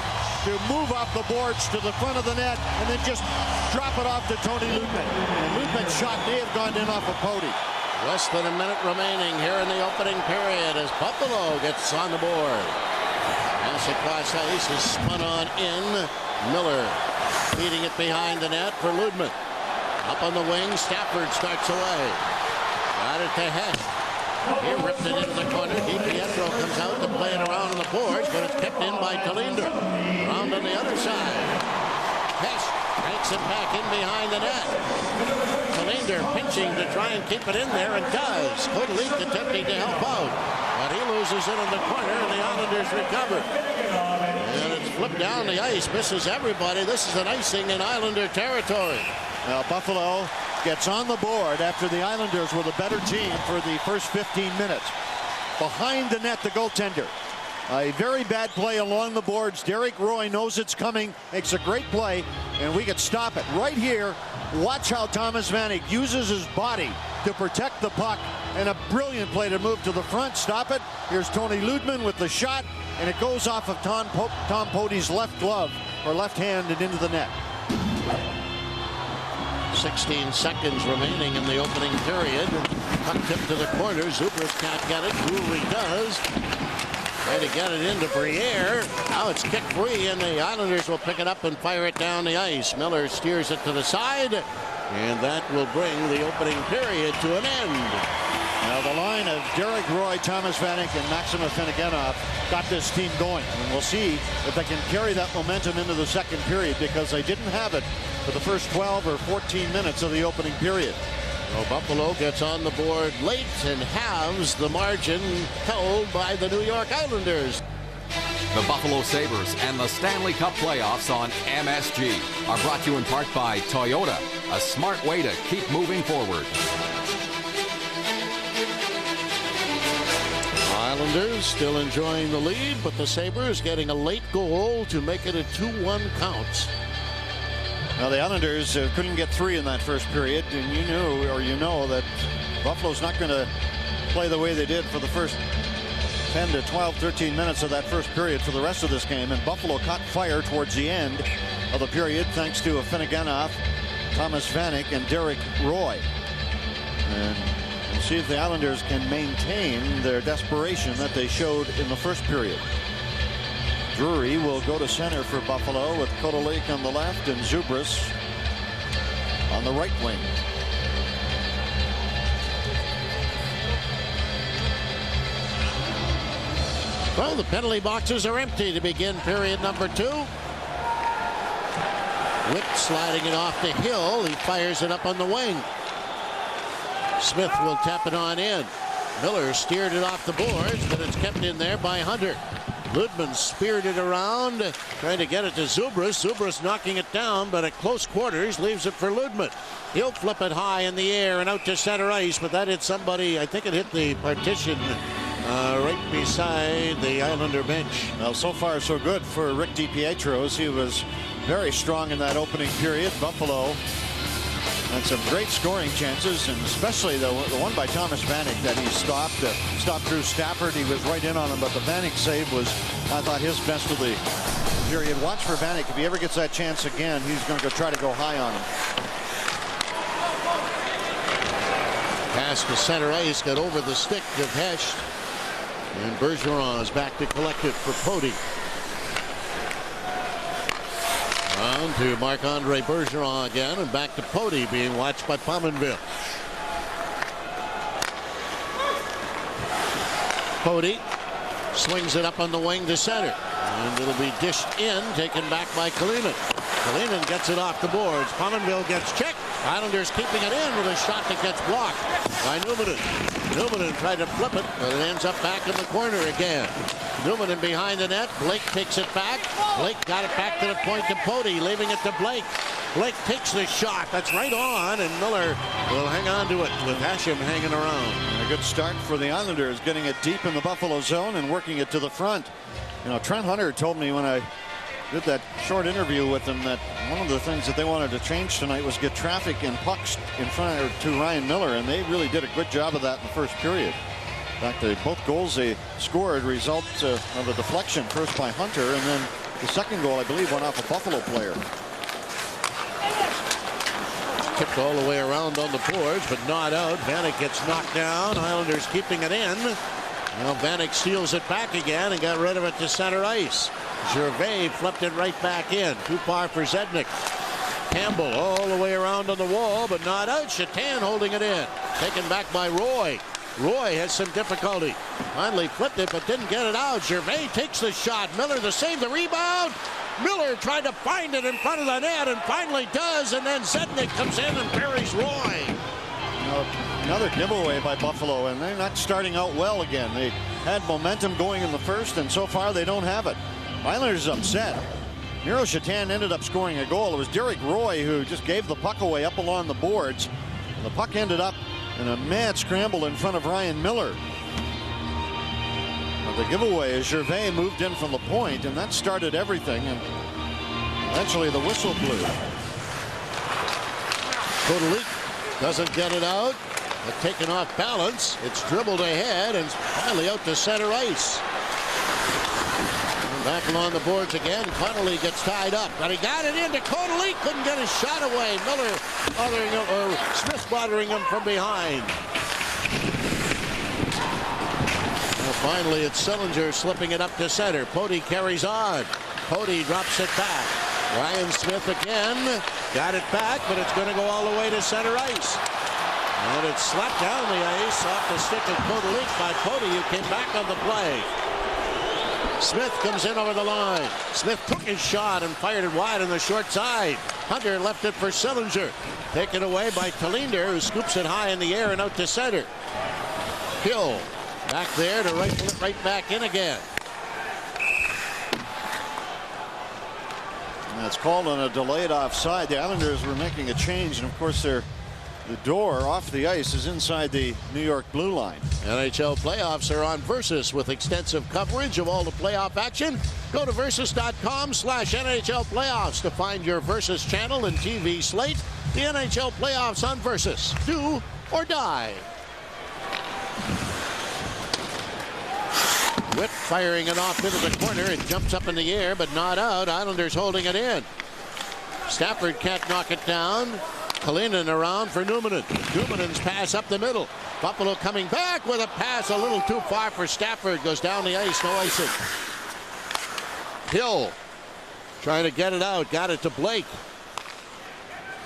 E: to move off the boards to the front of the net and then just drop it off to Tony Lutman. And Lutman's shot may have gone in off of Pody.
D: Less than a minute remaining here in the opening period as Buffalo gets on the board. Pass across ice is spun on in. Miller feeding it behind the net for Lutman. Up on the wing, Stafford starts away. Got it to Hess. He ripped it into the corner. DiPietro comes out to play it around on the boards, but it's kept in by Talinder. Around on the other side. Hess takes it back in behind the net. Talinder pinching to try and keep it in there, and does. Kodelik attempting to help out, but he loses it in the corner, and the Islanders recover. And it's flipped down the ice, misses everybody. This is an icing in Islander territory.
E: Now, Buffalo gets on the board after the Islanders were the better team for the first 15 minutes. Behind the net, the goaltender. A very bad play along the boards. Derek Roy knows it's coming, makes a great play, and we could stop it right here. Watch how Thomas Vanek uses his body to protect the puck, and a brilliant play to move to the front, stop it. Here's Tony Lutman with the shot, and it goes off of Tom Pody's left glove, or left hand, and into the net.
D: 16 seconds remaining in the opening period. Puck tip to the corner. Zubras can't get it. Drury does. Trying to get it into Briere. Now it's kicked free, and the Islanders will pick it up and fire it down the ice. Miller steers it to the side, and that will bring the opening period to an end.
E: Now the line of Derek Roy, Thomas Vanek, and Maxim Finneganov got this team going. And we'll see if they can carry that momentum into the second period, because they didn't have it for the first 12 or 14 minutes of the opening period.
D: Well, Buffalo gets on the board late and halves the margin held by the New York Islanders.
B: The Buffalo Sabres and the Stanley Cup playoffs on MSG are brought to you in part by Toyota, a smart way to keep moving forward.
D: Islanders still enjoying the lead, but the Sabres getting a late goal to make it a 2-1 count.
E: Now the Islanders couldn't get 3 in that first period, and you know that Buffalo's not going to play the way they did for the first 10 to 12, 13 minutes of that first period for the rest of this game. And Buffalo caught fire towards the end of the period thanks to Finneganov, Thomas Vanek, and Derek Roy. And we'll see if the Islanders can maintain their desperation that they showed in the first period. Drury will go to center for Buffalo with Kodelik on the left and Zubras on the right wing.
D: Well, the penalty boxes are empty to begin period number 2. Witt sliding it off to Hill. He fires it up on the wing. Smith will tap it on in. Miller steered it off the boards, but it's kept in there by Hunter. Lutman speared it around, trying to get it to Zubras. Zubras knocking it down, but at close quarters leaves it for Lutman. He'll flip it high in the air and out to center ice, but that hit somebody. I think it hit the partition right beside the Islander bench.
E: Well, so far so good for Rick DiPietro. He was very strong in that opening period. Buffalo had some great scoring chances, and especially the one by Thomas Vanek that he stopped through Stafford. He was right in on him, but the Vanek save was, I thought, his best of the period. Watch for Vanek. If he ever gets that chance again, he's going to try to go high on him.
D: Pass to center ice, got over the stick of Hesh. And Bergeron is back to collect it for Pody. On to Marc-Andre Bergeron again, and back to Pody, being watched by Pominville. Pody swings it up on the wing to center. And it'll be dished in, taken back by Kalinin. Kalinin gets it off the boards. Pominville gets checked. Islanders keeping it in with a shot that gets blocked by Numminen. Numminen tried to flip it, but it ends up back in the corner again. Numminen behind the net. Blake takes it back. Blake got it back to the point to Pody, leaving it to Blake. Blake takes the shot. That's right on, and Miller will hang on to it with Hashem hanging around.
E: A good start for the Islanders, getting it deep in the Buffalo zone and working it to the front. You know, Trent Hunter told me when I did that short interview with him that one of the things that they wanted to change tonight was get traffic and pucks in front to Ryan Miller, and they really did a good job of that in the first period. In fact, both goals they scored result of a deflection, first by Hunter, and then the second goal, I believe, went off a Buffalo player.
D: Tipped all the way around on the boards, but not out. Vanek gets knocked down. Islanders keeping it in. Now Vanek steals it back again and got rid of it to center ice. Gervais flipped it right back in. Too far for Zednik. Campbell all the way around on the wall, but not out. Shatan holding it in. Taken back by Roy. Roy has some difficulty. Finally flipped it, but didn't get it out. Gervais takes the shot. Miller to save the rebound. Miller tried to find it in front of the net and finally does, and then Zednik comes in and buries Roy.
E: Another giveaway by Buffalo, and they're not starting out well again. They had momentum going in the first, and so far they don't have it. Islanders upset. Miro Shatan ended up scoring a goal. It was Derek Roy who just gave the puck away up along the boards. And the puck ended up in a mad scramble in front of Ryan Miller. But the giveaway is Gervais moved in from the point, and that started everything, and eventually the whistle blew.
D: Kotelik doesn't get it out. But taken off balance. It's dribbled ahead and finally out to center ice. And back along the boards again. Connolly gets tied up, but he got it into Kotelik. Couldn't get his shot away. Miller bothering him, or Smith bothering him from behind. Well, finally, it's Sillinger slipping it up to center. Pody carries on. Pody drops it back. Ryan Smith again. Got it back, but it's going to go all the way to center ice. And it's slapped down the ice off the stick of Kotelik by Pody, who came back on the play. Smith comes in over the line. Smith took his shot and fired it wide on the short side. Hunter left it for Sillinger. Taken away by Tallinder, who scoops it high in the air and out to center. Hill back there to rifle it right back in again.
E: And that's called on a delayed offside. The Islanders were making a change, and of course the door off the ice is inside the New York blue line.
D: NHL playoffs are on Versus with extensive coverage of all the playoff action. Go to Versus.com/NHL playoffs to find your Versus channel and TV slate. The NHL playoffs on Versus. Do or die. Whip firing it off into the corner. It jumps up in the air, but not out. Islanders holding it in. Stafford can't knock it down. Kalinin around for Numminen. Numminen's pass up the middle. Buffalo coming back with a pass a little too far for Stafford. Goes down the ice, no icing. Hill trying to get it out. Got it to Blake.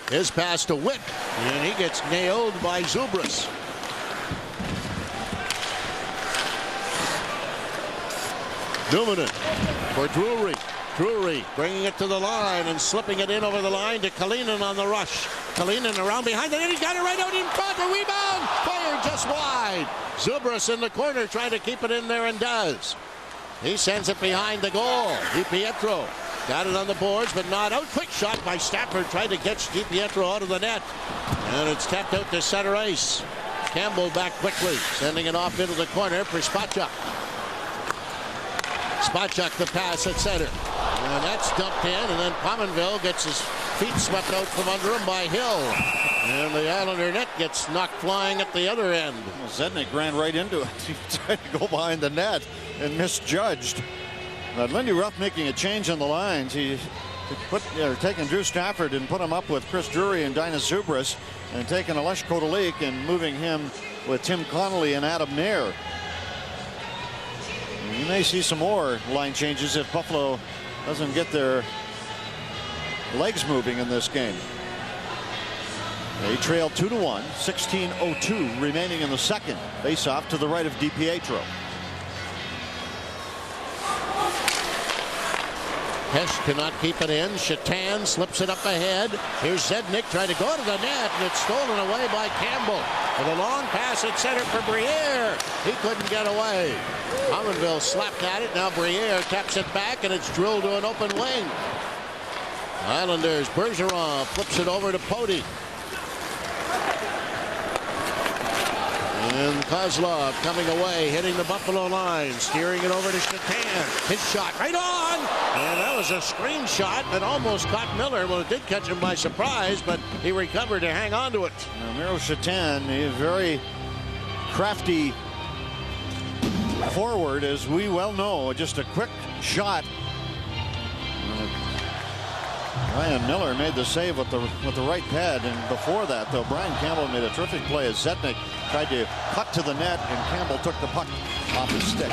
D: His pass to Witt. And he gets nailed by Zubras. Numminen for Drury. Drury bringing it to the line and slipping it in over the line to Kalinin on the rush. Kalinin around behind the net. He got it right out in front. The rebound. Fired just wide. Zubras in the corner trying to keep it in there and does. He sends it behind the goal. DiPietro got it on the boards, but not out. Quick shot by Stafford. Tried to get DiPietro out of the net. And it's tapped out to center ice. Campbell back quickly. Sending it off into the corner for Spacek. Spacek the pass at center. And that's dumped in, and then Pominville gets his feet swept out from under him by Hill. And the Islander net gets knocked flying at the other end.
E: Well, Zednik ran right into it. He tried to go behind the net and misjudged. Lindy Ruff making a change on the lines. He They're taking Drew Stafford and put him up with Chris Drury and Dinah Zubris, and taking Alesh Kotelik and moving him with Tim Connolly and Adam Nair. You may see some more line changes if Buffalo doesn't get their legs moving in this game. They trail 2-1, 16:02 remaining in the second. Face off to the right of DiPietro.
D: Hesh cannot keep it in. Shatan slips it up ahead. Here's Zednik trying to go to the net, and it's stolen away by Campbell. With a long pass at center for Briere. He couldn't get away. Pominville slapped at it. Now Briere taps it back, and it's drilled to an open wing. Islanders, Bergeron flips it over to Poti. And Kozlov coming away, hitting the Buffalo line, steering it over to Shatan. His shot right on! And that was a screen shot that almost caught Miller. Well, it did catch him by surprise, but he recovered to hang on to it.
E: Now, Miro Shatan, a very crafty forward, as we well know. Just a quick shot. Ryan Miller made the save with the right pad, and before that, though, Brian Campbell made a terrific play as Zednik tried to cut to the net, and Campbell took the puck off his stick.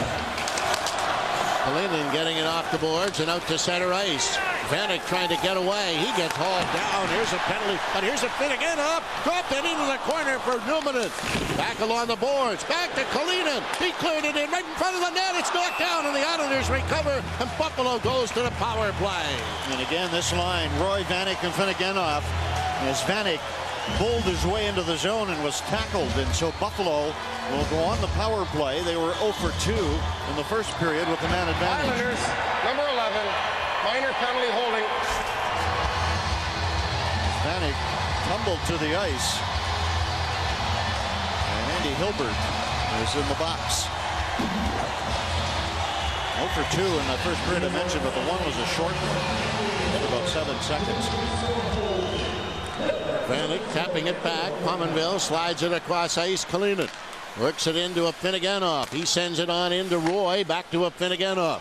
D: Kalinin getting it off the boards and out to center ice. Vanek trying to get away. He gets hauled down. Here's a penalty, but here's a fit again up. Dropped it into the corner for Newman. Back along the boards. Back to Kalinin. He cleared it in right in front of the net. It's knocked down, and the Islanders recover, and Buffalo goes to the power play.
E: And again, this line, Roy Vanek and Finneganoff, as Vanek pulled his way into the zone and was tackled, and so Buffalo will go on the power play. They were 0 for 2 in the first period with the man advantage.
G: Islanders, number 11, minor penalty holding.
E: Vanek tumbled to the ice, and Andy Hilbert is in the box. 0 for 2 in the first period I mentioned, but the one was a short one at about 7 seconds.
D: Vanek tapping it back. Pominville slides it across ice. Kalinin works it into a Finneganoff. He sends it on into Roy. Back to a Finneganoff.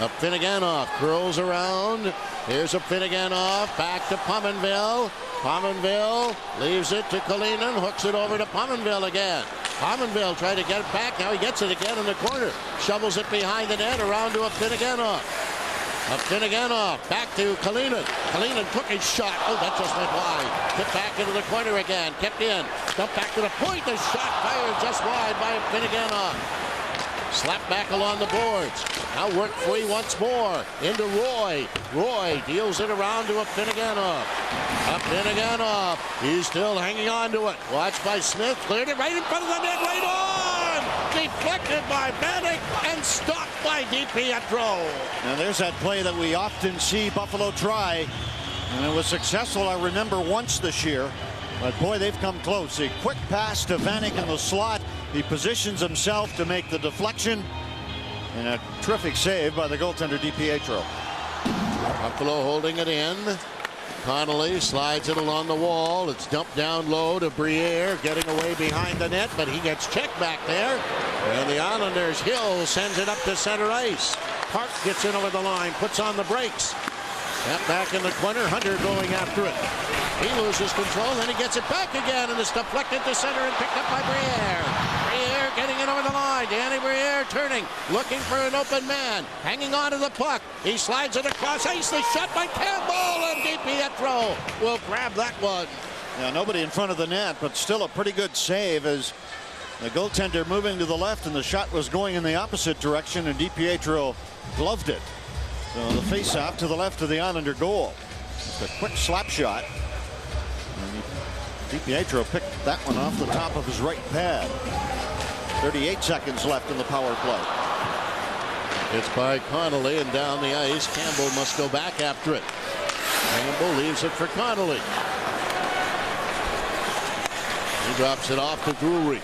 D: A Finneganoff curls around. Here's a Finneganoff. Back to Pominville. Pominville leaves it to Kalinin. Hooks it over to Pominville again. Pominville tried to get it back. Now he gets it again in the corner. Shovels it behind the net around to a Finneganoff. A Finneganoff back to Kalinin. Kalinin took his shot. Oh, that just went wide. Tipped back into the corner again. Kept in. Dumped back to the point. The shot fired just wide by Finneganoff. Slapped back along the boards. Now work free once more. Into Roy. Roy deals it around to a Finneganoff. A Finneganoff. He's still hanging on to it. Watched by Smith. Cleared it right in front of the net. Right on! Deflected by Vanek and stopped by DiPietro.
E: Now there's that play that we often see Buffalo try, and it was successful, I remember, once this year. But boy, they've come close. A quick pass to Vanek in the slot. He positions himself to make the deflection, and a terrific save by the goaltender DiPietro.
D: Buffalo holding it in. Connolly slides it along the wall. It's dumped down low to Briere, getting away behind the net, but he gets checked back there. And the Islanders, Hill sends it up to center ice. Park gets in over the line, puts on the brakes. Snap back in the corner, Hunter going after it. He loses control, then he gets it back again, and it's deflected to center and picked up by Briere. Briere getting it over the line. Danny Briere turning, looking for an open man, hanging on to the puck. He slides it across ice. The shot by Campbell, and DiPietro will grab that one.
E: Now, nobody in front of the net, but still a pretty good save as the goaltender moving to the left, and the shot was going in the opposite direction, and DiPietro gloved it. So the face-off to the left of the Islander goal. Just a quick slap shot. And DiPietro picked that one off the top of his right pad. 38 seconds left in the power play.
D: It's by Connolly, and down the ice, Campbell must go back after it. Campbell leaves it for Connolly. He drops it off to Drury.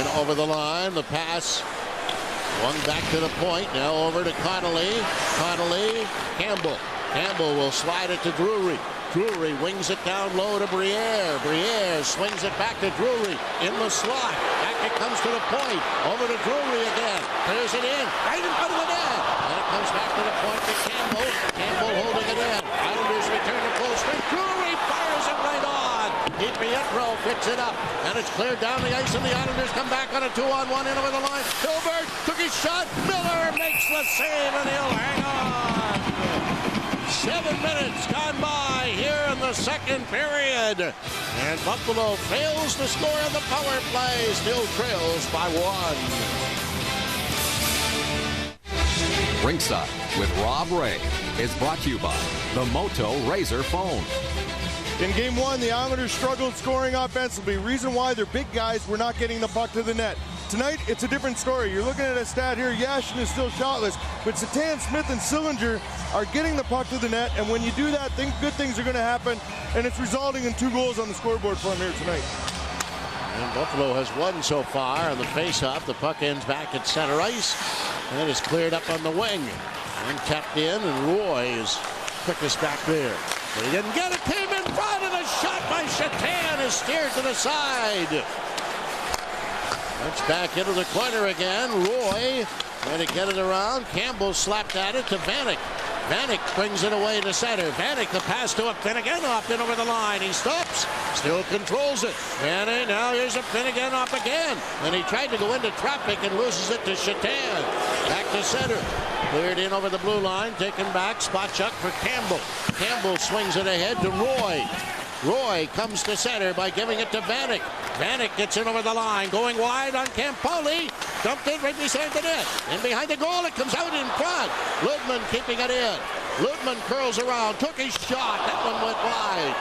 D: In over the line, the pass. One back to the point, now over to Connolly. Connolly, Campbell. Campbell will slide it to Drury. Drury wings it down low to Briere. Briere swings it back to Drury in the slot. Back it comes to the point. Over to Drury again. Clears it in. Right in front of the net. And it comes back to the point to Campbell. Campbell holding it in. Islanders return to full strength. Drury fires it right on. DiPietro picks it up, and it's cleared down the ice, and the Islanders come back on a 2-on-1 in over the line. Hilbert took his shot. Miller makes the save, and he'll hang on. 7 minutes gone by here in the second period. And Buffalo fails to score on the power play. Still trails by 1.
B: Ringside with Rob Ray is brought to you by the Moto Razor phone.
F: In game one, the Islanders struggled scoring offensively. Reason why their big guys were not getting the puck to the net. Tonight, it's a different story. You're looking at a stat here. Yashin is still shotless, but Satan, Smith, and Sillinger are getting the puck to the net, and when you do that, good things are going to happen, and it's resulting in 2 goals on the scoreboard for him here tonight.
D: And Buffalo has won so far on the face-off. The puck ends back at center ice, and it is cleared up on the wing. And tapped in, and Roy is quickest back there. But he didn't get it. Came in front, and a shot by Satan is steered to the side. That's back into the corner again. Roy trying to get it around. Campbell slapped at it to Vanek. Vanek brings it away to center. Vanek, the pass to a Finnegan-off in over the line. He stops, still controls it. Vanek, now here's a Finnegan-off again. And he tried to go into traffic and loses it to Satan. Back to center. Cleared in over the blue line. Taken back. Spot check for Campbell. Campbell swings it ahead to Roy. Roy comes to center by giving it to Vanek. Vanek gets in over the line, going wide on Campoli. Dumped it right beside the net. And behind the goal, it comes out in front. Ludman keeping it in. Ludman curls around, took his shot. That one went wide.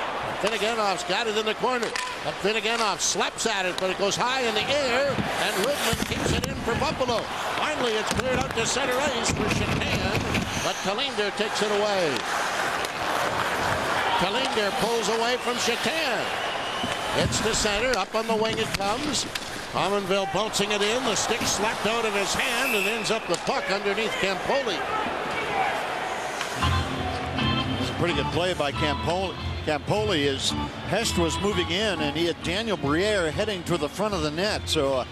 D: Finneganoff's got it in the corner. But Finneganoff slaps at it, but it goes high in the air. And Ludman keeps it in for Buffalo. Finally, it's cleared out to center ice for Satan. But Kalinder takes it away. Kalinder pulls away from Satan. It's to center. Up on the wing it comes. Pominville bouncing it in. The stick slapped out of his hand and ends up the puck underneath Campoli.
E: It's a pretty good play by Campoli. Campoli is Hest was moving in, and he had Daniel Briere heading to the front of the net. So a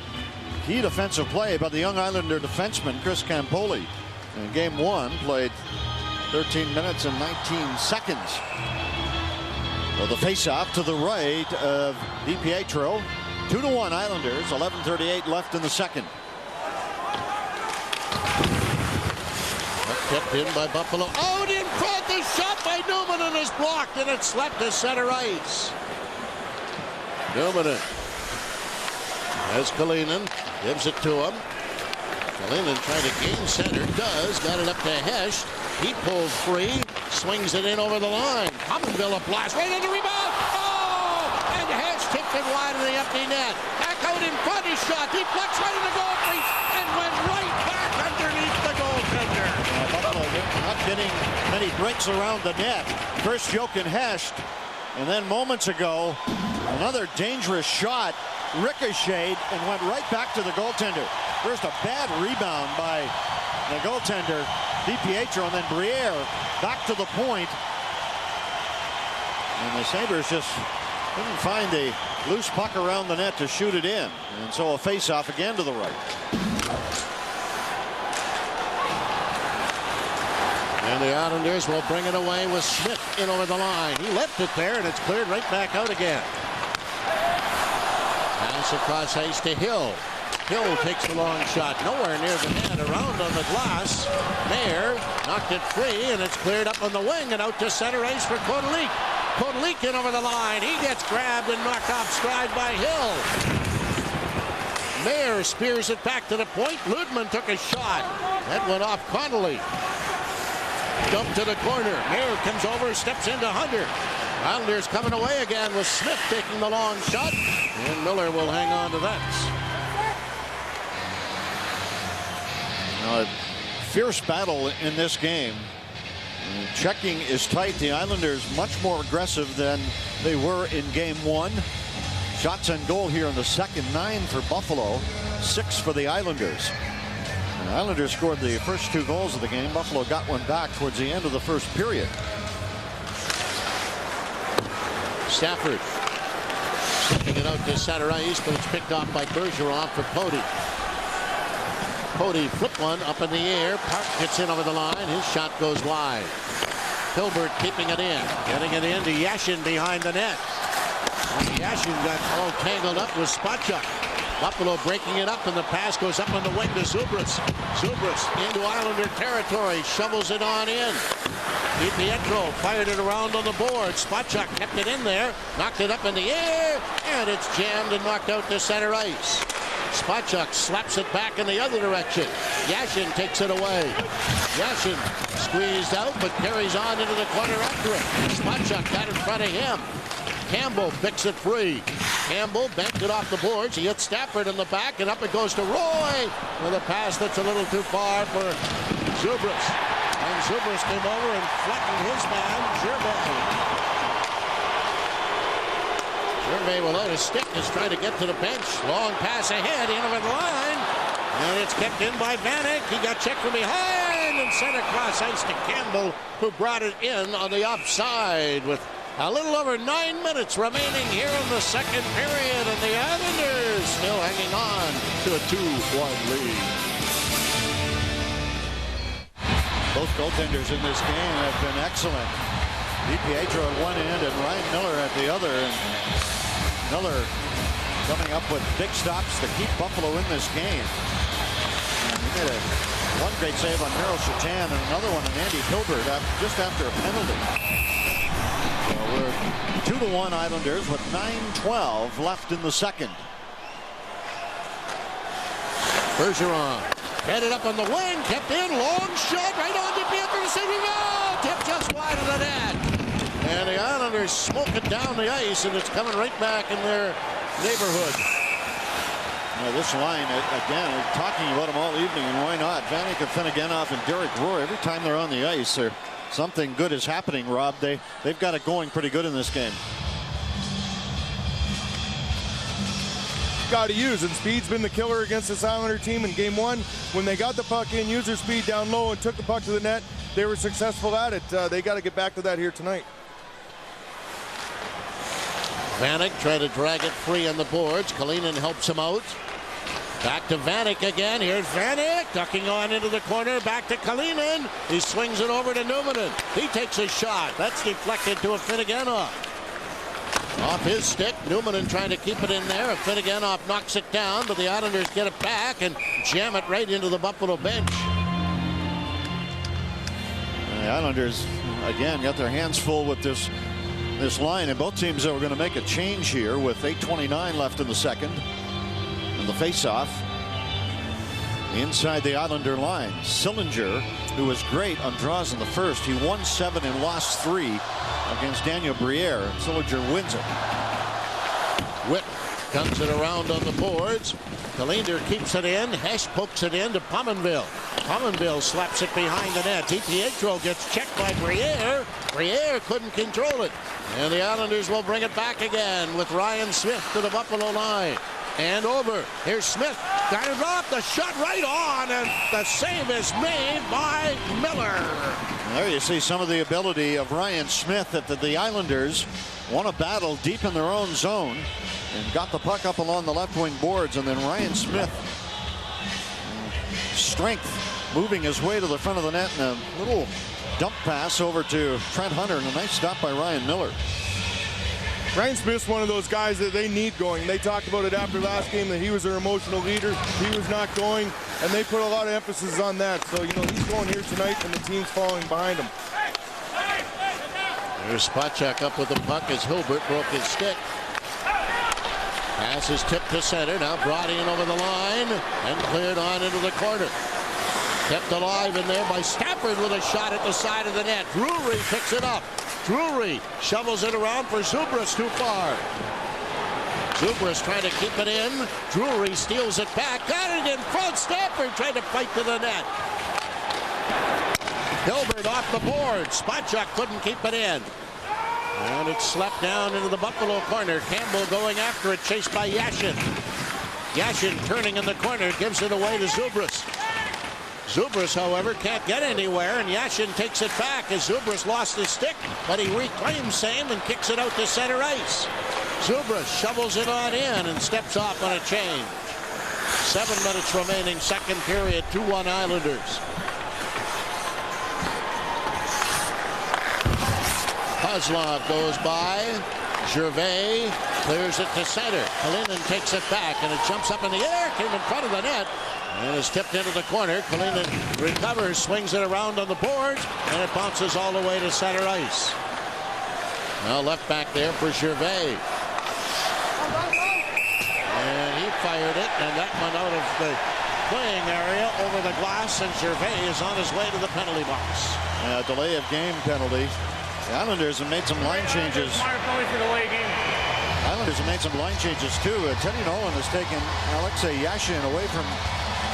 E: key defensive play by the young Islander defenseman Chris Campoli. In game one, played 13 minutes and 19 seconds. So the face-off to the right of DiPietro. 2-1 Islanders. 11:38 left in the second.
D: Kept in by Buffalo. Out in front, the shot by Newman and is blocked, and it's slapped to center ice. Newman has Kalinin, gives it to him. Kalinin trying to gain center, does, got it up to Hesh. He pulls free, swings it in over the line. Pominville a blast, right on the rebound. Oh! And Hesh tipped it wide of the empty net. Back out in front, his shot. He flicks right in the goal crease and went right back underneath the goaltender.
E: Buffalo not getting many breaks around the net. First Jochen Hecht, and then moments ago, another dangerous shot ricocheted and went right back to the goaltender. First a bad rebound by the goaltender, DiPietro, and then Briere back to the point. And the Sabres just couldn't find a loose puck around the net to shoot it in. And so a face-off again to the right.
D: And the Islanders will bring it away with Smith in over the line. He left it there, and it's cleared right back out again. Pass across ice to Hill. Hill takes the long shot. Nowhere near the net. Around on the glass. Mayer knocked it free, and it's cleared up on the wing and out to center ice for Kotelik. Kotelik in over the line. He gets grabbed and knocked off stride by Hill. Mayer spears it back to the point. Ludman took a shot. That went off Connolly. Dump to the corner. Mayer comes over, steps into Hunter. Islanders coming away again with Smith taking the long shot. And Miller will hang on to that.
E: A fierce battle in this game. Checking is tight. The Islanders much more aggressive than they were in game one. Shots on goal here in the second. 9 for Buffalo, 6 for the Islanders. The Islanders scored the first 2 goals of the game. Buffalo got one back towards the end of the first period.
D: Stafford slipping it out to center ice, but it's picked off by Bergeron for Pody. Cody flipped one up in the air. Park gets in over the line. His shot goes wide. Hilbert keeping it in. Getting it in to Yashin behind the net. And Yashin got all tangled up with Spotchuk. Buffalo breaking it up, and the pass goes up on the wing to Sabres. Sabres into Islander territory. Shovels it on in. DiPietro fired it around on the board. Spotchuk kept it in there. Knocked it up in the air. And it's jammed and knocked out to center ice. Spotchuk slaps it back in the other direction. Yashin takes it away. Yashin squeezed out, but carries on into the corner after it. Spotchuk got in front of him. Campbell picks it free. Campbell banked it off the boards. He hits Stafford in the back, and up it goes to Roy with a pass that's a little too far for Sabres. And Sabres came over and flattened his man, Gervais. Gervais without a stick is trying to get to the bench. Long pass ahead, in over the line. And it's kept in by Vanek. He got checked from behind and sent across ice to Campbell, who brought it in on the offside with a little over 9 minutes remaining here in the second period. And the Islanders still hanging on to a 2-1 lead.
E: Both goaltenders in this game have been excellent. DiPietro at one end and Ryan Miller at the other. And Miller coming up with big stops to keep Buffalo in this game. He made one great save on Miro Sertan and another one on Andy Hilbert just after a penalty. So we're 2-1 Islanders with 9:12 left in the second.
D: Bergeron headed up on the wing, kept in, long shot right on DiPietro to save him out. Tip just wide of the net. And the Islanders smoke it down the ice, and it's coming right back in their neighborhood.
E: Now this line, again, we're talking about them all evening, and why not? Vanek and Finneganoff and Derek Roy, every time they're on the ice, something good is happening, Rob. They've got it going pretty good in this game.
F: Got to use, and speed's been the killer against this Islander team in game one. When they got the puck in, used their speed down low and took the puck to the net, they were successful at it. They got to get back to that here tonight.
D: Vanek tried to drag it free on the boards. Kalinin helps him out. Back to Vanek again. Here's Vanek ducking on into the corner. Back to Kalinin. He swings it over to Numminen. He takes a shot. That's deflected to a Finneganoff. Off his stick. Numminen trying to keep it in there. Finneganoff knocks it down, but the Islanders get it back and jam it right into the Buffalo bench.
E: And the Islanders, again, got their hands full with this line, and both teams are going to make a change here with 8:29 left in the second. And the face-off inside the Islander line. Sillinger, who was great on draws in the first, he won 7 and lost 3 against Daniel Briere. Sillinger wins it.
D: Witt comes it around on the boards. Kaliner keeps it in. Hesh pokes it in to Pominville. Pominville slaps it behind the net. DiPietro gets checked by Briere. Briere couldn't control it. And the Islanders will bring it back again with Ryan Smith to the Buffalo line. And over. Here's Smith. Got it off. The shot right on. And the save is made by Miller.
E: There you see some of the ability of Ryan Smith that the Islanders won a battle deep in their own zone and got the puck up along the left wing boards. And then Ryan Smith, strength, moving his way to the front of the net, and a little dump pass over to Trent Hunter, and a nice stop by Ryan Miller.
F: Ryan Smith's one of those guys that they need going. They talked about it after last game that he was their emotional leader. He was not going, and they put a lot of emphasis on that. So, you know, he's going here tonight, and the team's following behind him.
D: There's Spotchuk up with the puck as Hilbert broke his stick. Pass is tipped to center, now brought in over the line and cleared on into the corner. Kept alive in there by Stafford with a shot at the side of the net. Drury picks it up. Drury shovels it around for Zubras, too far. Zubras trying to keep it in. Drury steals it back. Got it in front. Stafford trying to fight to the net. Hilbert off the board. Spotchuk couldn't keep it in. And it's slapped down into the Buffalo corner. Campbell going after it, chased by Yashin. Yashin turning in the corner, gives it away to Zubras. Zubras, however, can't get anywhere, and Yashin takes it back as Zubras lost his stick, but he reclaims same and kicks it out to center ice. Zubras shovels it on in and steps off on a change. 7 minutes remaining, second period, 2-1 Islanders. Kozlov goes by. Gervais clears it to center. Kalinin takes it back, and it jumps up in the air, came in front of the net, and is tipped into the corner. Kalinin recovers, swings it around on the boards, and it bounces all the way to center ice. Now left back there for Gervais. And he fired it, and that went out of the playing area over the glass, and Gervais is on his way to the penalty box.
E: Delay of game penalty. The Islanders have made some line changes. Islanders have made some line changes too. Teddy Nolan has taken Alexei Yashin away from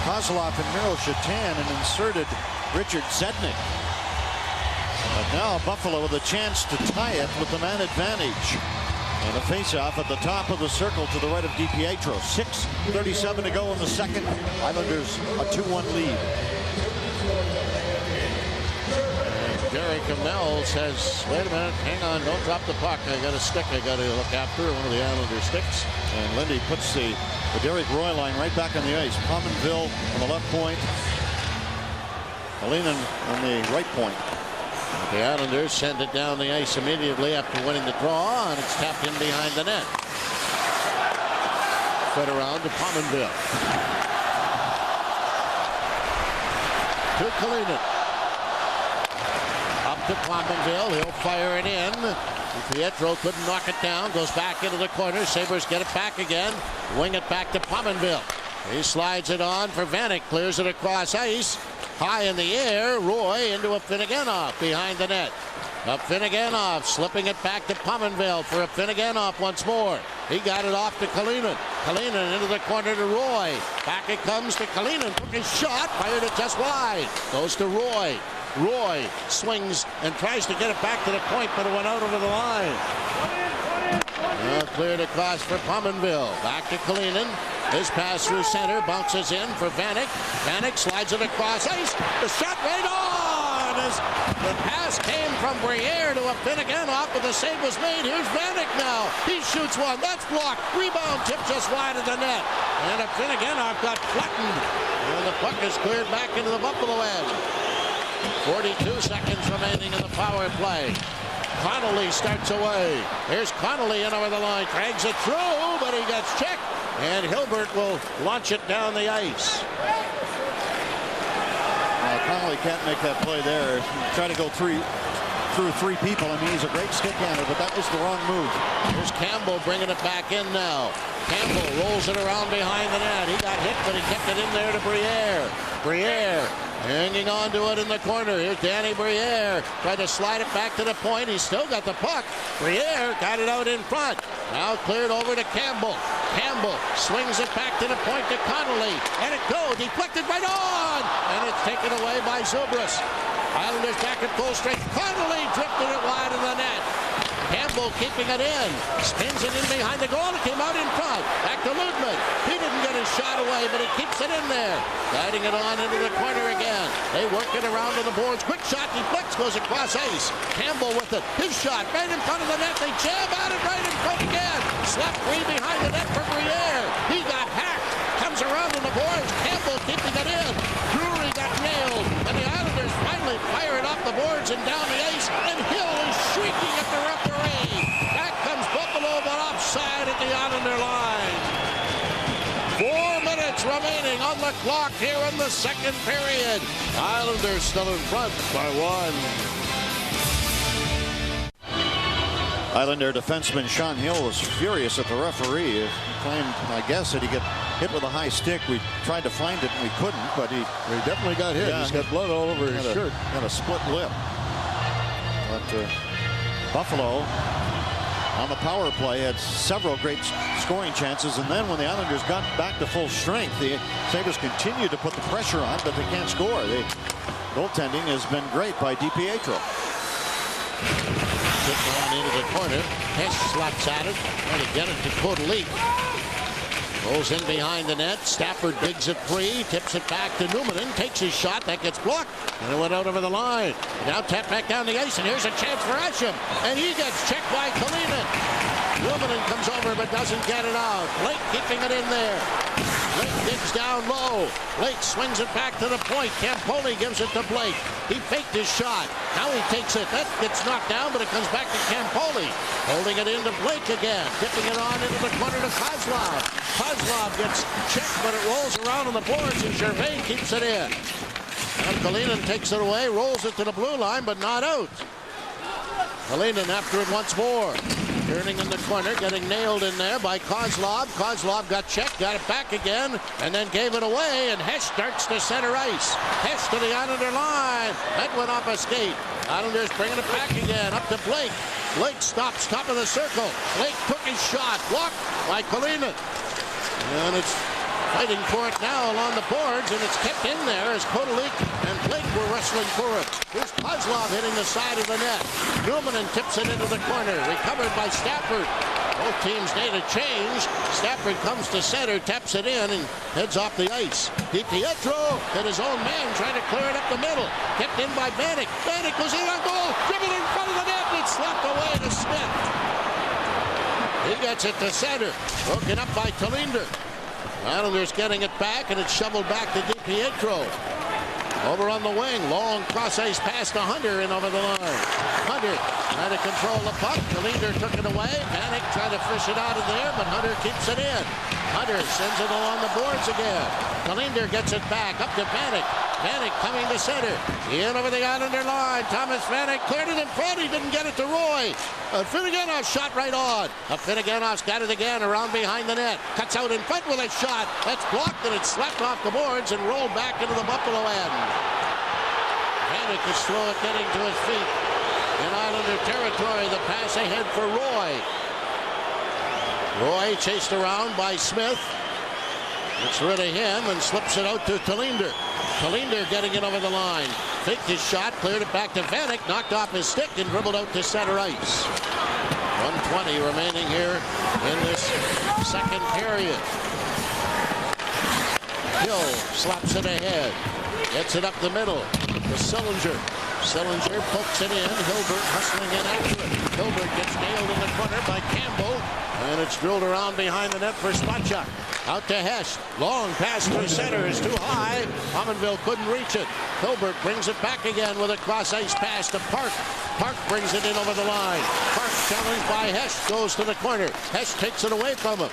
E: Kozlov and Miro Shatan and inserted Richard Zednik. But now Buffalo with a chance to tie it with the man advantage. And a face-off at the top of the circle to the right of DiPietro. 6:37 to go in the second. Islanders a 2-1 lead.
D: Derek Amell says, wait a minute, hang on, don't drop the puck. I got a stick I got to look after, one of the Islander sticks.
E: And Lindy puts the Derek Roy line right back on the ice. Pominville on the left point. Kalinin on the right point.
D: The Islanders send it down the ice immediately after winning the draw, and it's tapped in behind the net. Fed around to Pominville. To Kalinin. Up to Pominville. He'll fire it in. Pietro couldn't knock it down. Goes back into the corner. Sabres get it back again. Wing it back to Pominville. He slides it on for Vanek. Clears it across ice. High in the air. Roy into a Finneganoff behind the net. A Finneganoff slipping it back to Pominville for a Finneganoff once more. He got it off to Kalinin. Kalinin into the corner to Roy. Back it comes to Kalinin. Took his shot. Fired it just wide. Goes to Roy. Roy swings and tries to get it back to the point, but it went out over the line. Now cleared across for Pominville. Back to Kalinin. His pass through center, bounces in for Vanek. Vanek slides it across ice. The shot right on! As the pass came from Briere to a Finneganoff, but the save was made. Here's Vanek now. He shoots one. That's blocked. Rebound tip just wide of the net. And a Finneganoff got flattened. And the puck is cleared back into the Buffalo end. 42 seconds remaining in the power play. Connolly starts away. Here's Connolly in over the line. Drags it through, but he gets checked. And Hilbert will launch it down the ice.
E: Connolly can't make that play there. Try to go through three people. I mean, he's a great stick handler, but that was the wrong move.
D: Here's Campbell bringing it back in now. Campbell rolls it around behind the net. He got hit, but he kept it in there to Briere. Briere hanging on to it in the corner. Here's Danny Briere. Tried to slide it back to the point. He's still got the puck. Briere got it out in front. Now cleared over to Campbell. Campbell swings it back to the point to Connolly. And it goes. Deflected right on. And it's taken away by Sabres. Islanders back at full strength. Connolly drifted it wide of the net. Campbell keeping it in. Spins it in behind the goal. It came out in front. Back to Ludman. He didn't get his shot away, but he keeps it in there. Guiding it on into the corner again. They work it around to the boards. Quick shot. Deflects. Goes across ice. Campbell with it. His shot right in front of the net. They jam at it right in front again. Slapped free behind the net for Briere. He got hacked. Comes around to the boards. Campbell keeping it in. Drury got nailed. And the Islanders finally fire it off the boards and down the ice. And Hill is shrieking at the referee. Back comes Buffalo, but offside at the Islander line. 4 minutes remaining on the clock here in the second period. Islanders still in front by 1.
E: Islander defenseman Sean Hill was furious at the referee. He claimed, I guess, that he got hit with a high stick. We tried to find it and we couldn't, but he
D: definitely got hit.
E: Yeah,
D: he's got blood all over his shirt.
E: Got a split lip. But Buffalo on the power play had several great scoring chances, and then when the Islanders got back to full strength, the Sabres continued to put the pressure on, but they can't score. The goaltending has been great by DiPietro.
D: Gets on into the corner. Hess slaps at it. Trying to get it to Kodalik. Rolls in behind the net. Stafford digs it free. Tips it back to Numanen. Takes his shot. That gets blocked. And it went out over the line. Now tapped back down the ice. And here's a chance for Asham. And he gets checked by Kalinin. Numanen comes over but doesn't get it out. Blake keeping it in there. Blake digs down low. Blake swings it back to the point. Campoli gives it to Blake. He faked his shot. Now he takes it. That gets knocked down, but it comes back to Campoli. Holding it into Blake again. Tipping it on into the corner to Kozlov. Kozlov gets checked, but it rolls around on the boards, and Gervais keeps it in. And Kalinin takes it away, rolls it to the blue line, but not out. Kalinin after it once more. Turning in the corner, getting nailed in there by Kozlov. Kozlov got checked, got it back again, and then gave it away, and Hesh starts to center ice. Hesh to the Islander line. That went off a skate. Islanders bringing it back again, up to Blake. Blake stops, top of the circle. Blake took his shot, blocked by Kalinin. And it's fighting for it now along the boards, and it's kept in there as Podolak and Blake were wrestling for it. Here's Kozlov hitting the side of the net. Newman tips it into the corner, recovered by Stafford. Both teams need a change. Stafford comes to center, taps it in, and heads off the ice. DiPietro hit his own man, trying to clear it up the middle. Kept in by Vanek. Vanek goes in on goal, dribbled in front of the net, and it's slapped away to Smith. He gets it to center, broken up by Talinder. Islanders getting it back, and it's shoveled back to DiPietro. Over on the wing, long cross-ice pass to Hunter and over the line. Hunter trying to control the puck. Talinder took it away. Vanek trying to fish it out of there, but Hunter keeps it in. Hunter sends it along the boards again. Talinder gets it back, up to Vanek. Vanek coming to center. In over the Islander line. Thomas Vanek cleared it in front. He didn't get it to Roy. Finneganov shot right on. Finneganov's got it again around behind the net. Cuts out in front with a shot. That's blocked, and it's slapped off the boards and rolled back into the Buffalo end. Vanek is slow at getting to his feet. In Islander territory, the pass ahead for Roy. Roy chased around by Smith. Gets rid of him and slips it out to Talinder. Talinder getting it over the line. Faked his shot, cleared it back to Vanek, knocked off his stick and dribbled out to center ice. 1:20 remaining here in this second period. Hill slaps it ahead. Gets it up the middle to Sillinger. Sillinger pokes it in. Hilbert hustling in after it. Hilbert gets nailed in the corner by Campbell. And it's drilled around behind the net for Spacek. Out to Hess. Long pass through center is too high. Pominville couldn't reach it. Hilbert brings it back again with a cross-ice pass to Park. Park brings it in over the line. Park challenged by Hess. Goes to the corner. Hess takes it away from him.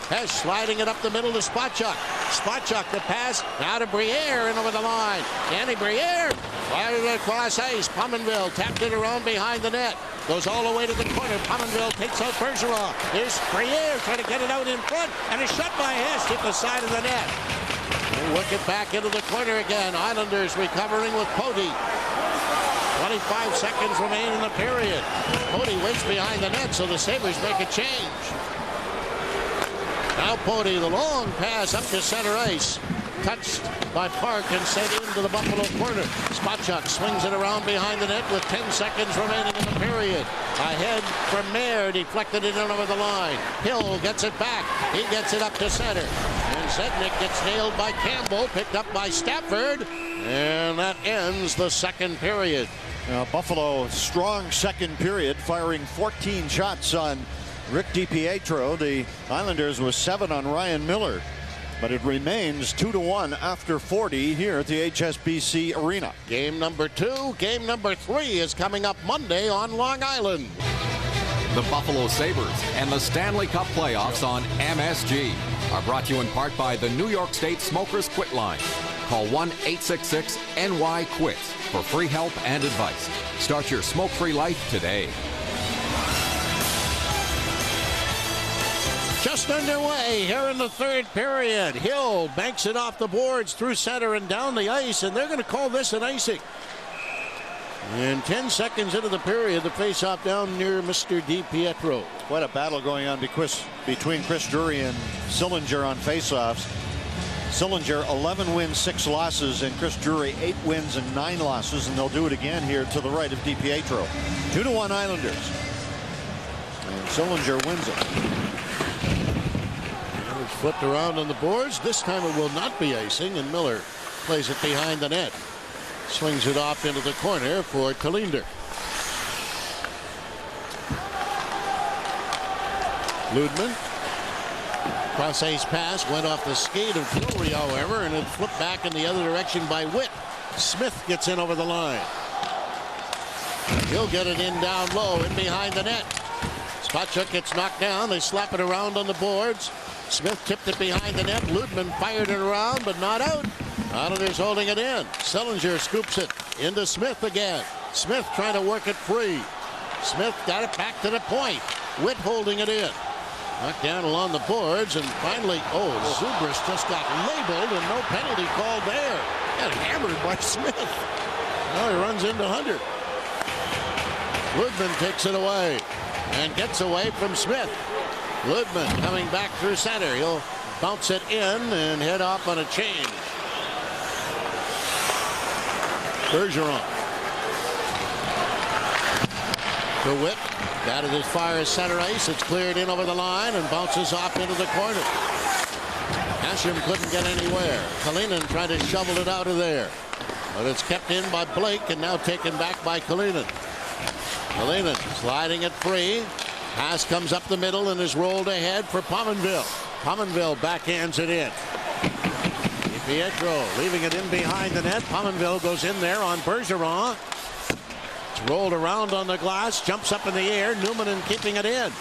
D: Hess sliding it up the middle to Spacek. Spacek the pass. Now to Briere and over the line. Danny Briere fired it across ice. Pominville tapped it around behind the net. Goes all the way to the corner. Pominville takes out Bergeron. Here's Briere trying to get it out in front. And a shot by Hess hit the side of the net. They work it back into the corner again. Islanders recovering with Poti. 25 seconds remain in the period. Poti waits behind the net, so the Sabres make a change. Now Poti, the long pass up to center ice. Touched by Park and sent into the Buffalo corner. Spacek swings it around behind the net with 10 seconds remaining in the period. Ahead from Mayer, deflected it in over the line. Hill gets it back. He gets it up to center. And Zednik gets nailed by Campbell, picked up by Stafford. And that ends the second period.
E: Buffalo, strong second period, firing 14 shots on Rick DiPietro. The Islanders with 7 on Ryan Miller. But it remains 2-1 after 40 here at the HSBC Arena.
D: Game number 2. Game number 3 is coming up Monday on Long Island.
B: The Buffalo Sabres and the Stanley Cup playoffs on MSG are brought to you in part by the New York State Smokers Quit Line. Call 1-866-NY-QUIT for free help and advice. Start your smoke-free life today.
D: Just underway here in the third period. Hill banks it off the boards through center and down the ice, and they're going to call this an icing. And 10 seconds into the period, the faceoff down near Mr. DiPietro.
E: Quite a battle going on between Chris Drury and Sillinger on faceoffs. Sillinger 11 wins, 6 losses, and Chris Drury 8 wins and 9 losses, and they'll do it again here to the right of DiPietro. 2-1 Islanders. And Sillinger wins it.
D: It's flipped around on the boards. This time it will not be icing, and Miller plays it behind the net. Swings it off into the corner for Talinder. Ludman Cross-ice pass went off the skate of Drury, however, and it flipped back in the other direction by Witt. Smith gets in over the line. He'll get it in down low, in behind the net. Spotchuk gets knocked down. They slap it around on the boards. Smith tipped it behind the net. Ludman fired it around, but not out. Islanders holding it in. Sellinger scoops it into Smith again. Smith trying to work it free. Smith got it back to the point. Witt holding it in. Knocked down along the boards, and finally, Sabres just got labeled, and no penalty called there. And hammered by Smith. Now he runs into Hunter. Ludman takes it away and gets away from Smith. Ludman coming back through center. He'll bounce it in and head off on a change. Bergeron. To Witt. Got it as far as center ice. It's cleared in over the line and bounces off into the corner. Hashem couldn't get anywhere. Kalinin tried to shovel it out of there. But it's kept in by Blake and now taken back by Kalinin. Kalinin sliding it free. Pass comes up the middle and is rolled ahead for Pominville. Pominville backhands it in. Pietro leaving it in behind the net. Pominville goes in there on Bergeron. It's rolled around on the glass, jumps up in the air. Numminen keeping it in.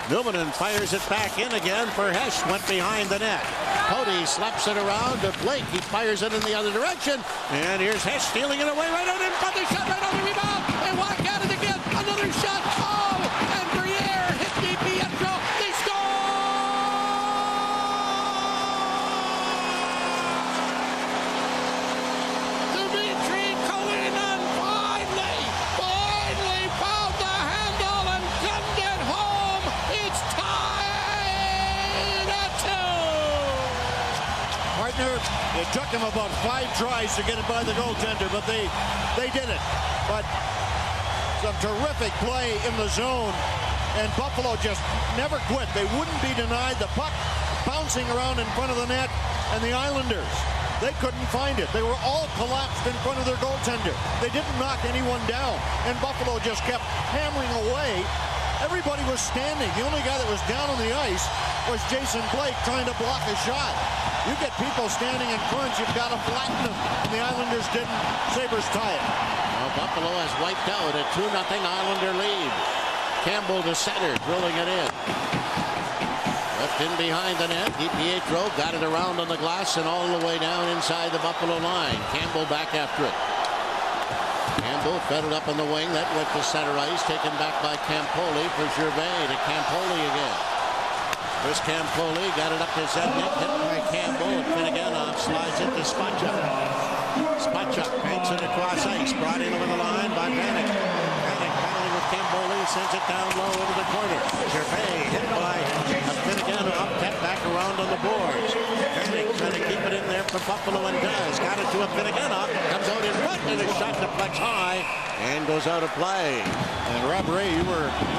D: Numminen fires it back in again for Hesch. Went behind the net. Cody slaps it around to Blake. He fires it in the other direction. And here's Hesch stealing it away right out in front. The shot right on the rebound. They walk at it again. Another shot. Oh! And Briere hit Pietro. They score! Dmitry Kalinin finally found the handle and gunned it home. It's tied at 2.
E: Partner, it took him about 5 tries to get it by the goaltender, but they did it. But some terrific play in the zone, and Buffalo just never quit. They wouldn't be denied. The puck bouncing around in front of the net, and the Islanders, they couldn't find it. They were all collapsed in front of their goaltender. They didn't knock anyone down, and Buffalo just kept hammering away. Everybody was standing. The only guy that was down on the ice was Jason Blake trying to block a shot. You get people standing in front, you've got to flatten them, and the Islanders didn't. Sabres tie it.
D: Well, Buffalo has wiped out a 2-0 Islander lead. Campbell to center, drilling it in. Left in behind the net. Pietro got it around on the glass and all the way down inside the Buffalo line. Campbell back after it. Campbell fed it up on the wing. That went to center ice. Taken back by Campoli for Gervais to Campoli again. Chris Campoli got it up to Zednik. Hit by Campbell. And Finneganov slides it to Spotchuk. Spotchuk banks it across ice. Brought in over the line by Vanek. Vanek battling with Campoli. Sends it down low into the corner. Gervais hit by Finneganov. Kept back around on the boards. Vanek trying to keep it in there for Buffalo and does. Got it to a Finneganov. Comes out in front and a shot deflects high and goes out of play.
E: And Rob Ray, you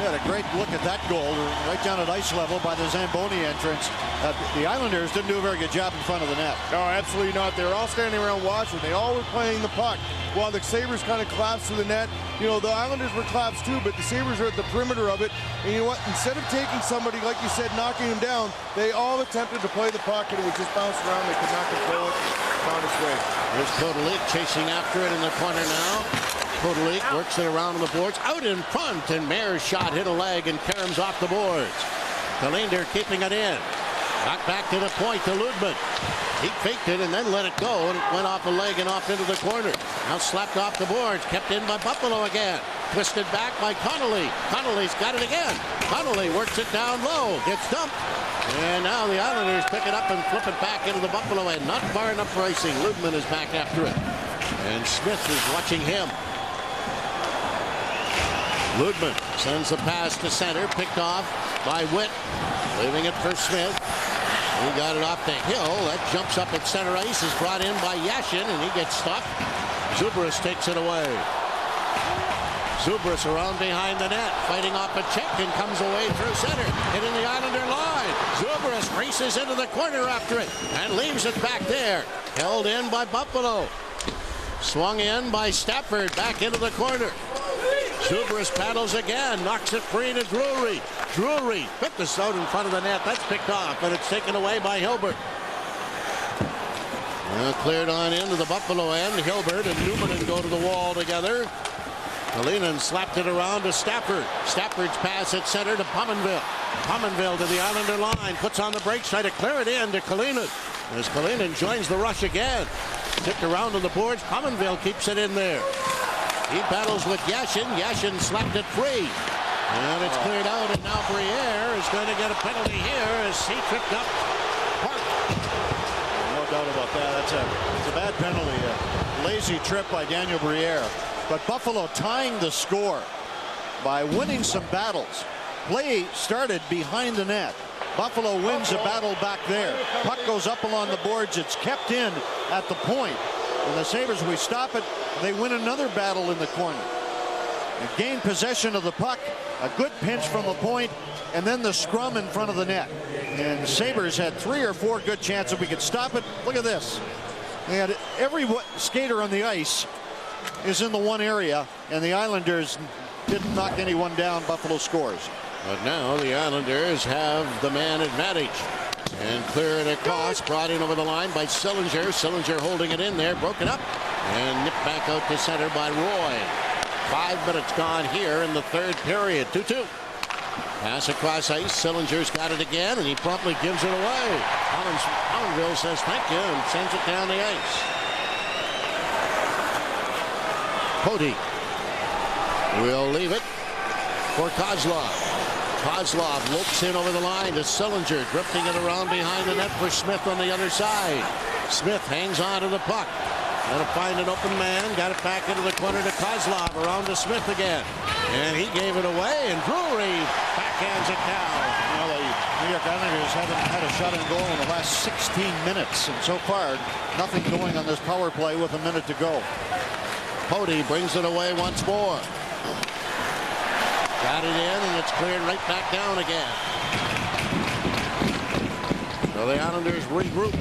E: had a great look at that goal right down at ice level by the Zamboni entrance. The Islanders didn't do a very good job in front of the net.
F: No, absolutely not. They were all standing around watching. They all were playing the puck while the Sabres kind of collapsed to the net. You know, the Islanders were collapsed too, but the Sabres were at the perimeter of it. And you know what? Instead of taking somebody, like you said, knocking him down, they all attempted to play the puck, and it would just bounce around. They could not control it. Found its way.
D: Here's Kotelik chasing after it in the corner now. Kotelik works it around on the boards. Out in front, and Maier's shot hit a leg and Karam's off the boards. Kalinder keeping it in. Knocked back to the point to Ludman. He faked it and then let it go, and it went off a leg and off into the corner. Now slapped off the boards, kept in by Buffalo again. Twisted back by Connolly. Connolly's got it again. Connolly works it down low, gets dumped. And now the Islanders pick it up and flip it back into the Buffalo end. Not far enough for icing. Ludman is back after it. And Smith is watching him. Ludman sends the pass to center, picked off by Witt. Leaving it for Smith. He got it off the hill. That jumps up at center ice. Is brought in by Yashin, and he gets stuck. Zubris takes it away. Zubris around behind the net, fighting off a check and comes away through center. Hitting the Islander line. Zubris races into the corner after it and leaves it back there. Held in by Buffalo. Swung in by Stafford back into the corner. Sabres paddles again, knocks it free to Drury. Drury put this out in front of the net. That's picked off, but it's taken away by Hilbert. Cleared on into the Buffalo end. Hilbert and Newman go to the wall together. Kalinin slapped it around to Stafford. Stafford's pass at center to Pominville. Pominville to the Islander line. Puts on the brakes, try to clear it in to Kalinin. As Kalinin joins the rush again. Tipped around on the boards. Pominville keeps it in there. He battles with Yashin. Yashin slapped it free. And it's cleared out, and now Briere is going to get a penalty here as he tripped up Park.
E: No doubt about that. It's a bad penalty. A lazy trip by Daniel Briere. But Buffalo tying the score by winning some battles. Play started behind the net. Buffalo wins a battle back there. Puck goes up along the boards. It's kept in at the point. And the Sabres, we stop it. They win another battle in the corner. They gain possession of the puck. A good pinch from the point. And then the scrum in front of the net. And the Sabres had 3 or 4 good chances. We could stop it. Look at this. They had every skater on the ice is in the one area, and the Islanders didn't knock anyone down. Buffalo scores.
D: But now the Islanders have the man advantage. And clear it across, brought in over the line by Sillinger. Sillinger holding it in there, broken up, and nipped back out to center by Roy. 5 minutes gone here in the third period. 2-2. Pass across ice. Sillinger's got it again, and he promptly gives it away. Pominville says thank you and sends it down the ice. Poti will leave it for Kozlov. Kozlov lopes in over the line to Sillinger, drifting it around behind the net for Smith on the other side. Smith hangs on to the puck. Got to find an open man. Got it back into the corner to Kozlov. Around to Smith again. And he gave it away, and Drury backhands it down.
E: Well, the New York Islanders haven't had a shot on goal in the last 16 minutes. And so far, nothing going on this power play with a minute to go.
D: Poti brings it away once more. Got it in, and it's cleared right back down again. So the Islanders regroup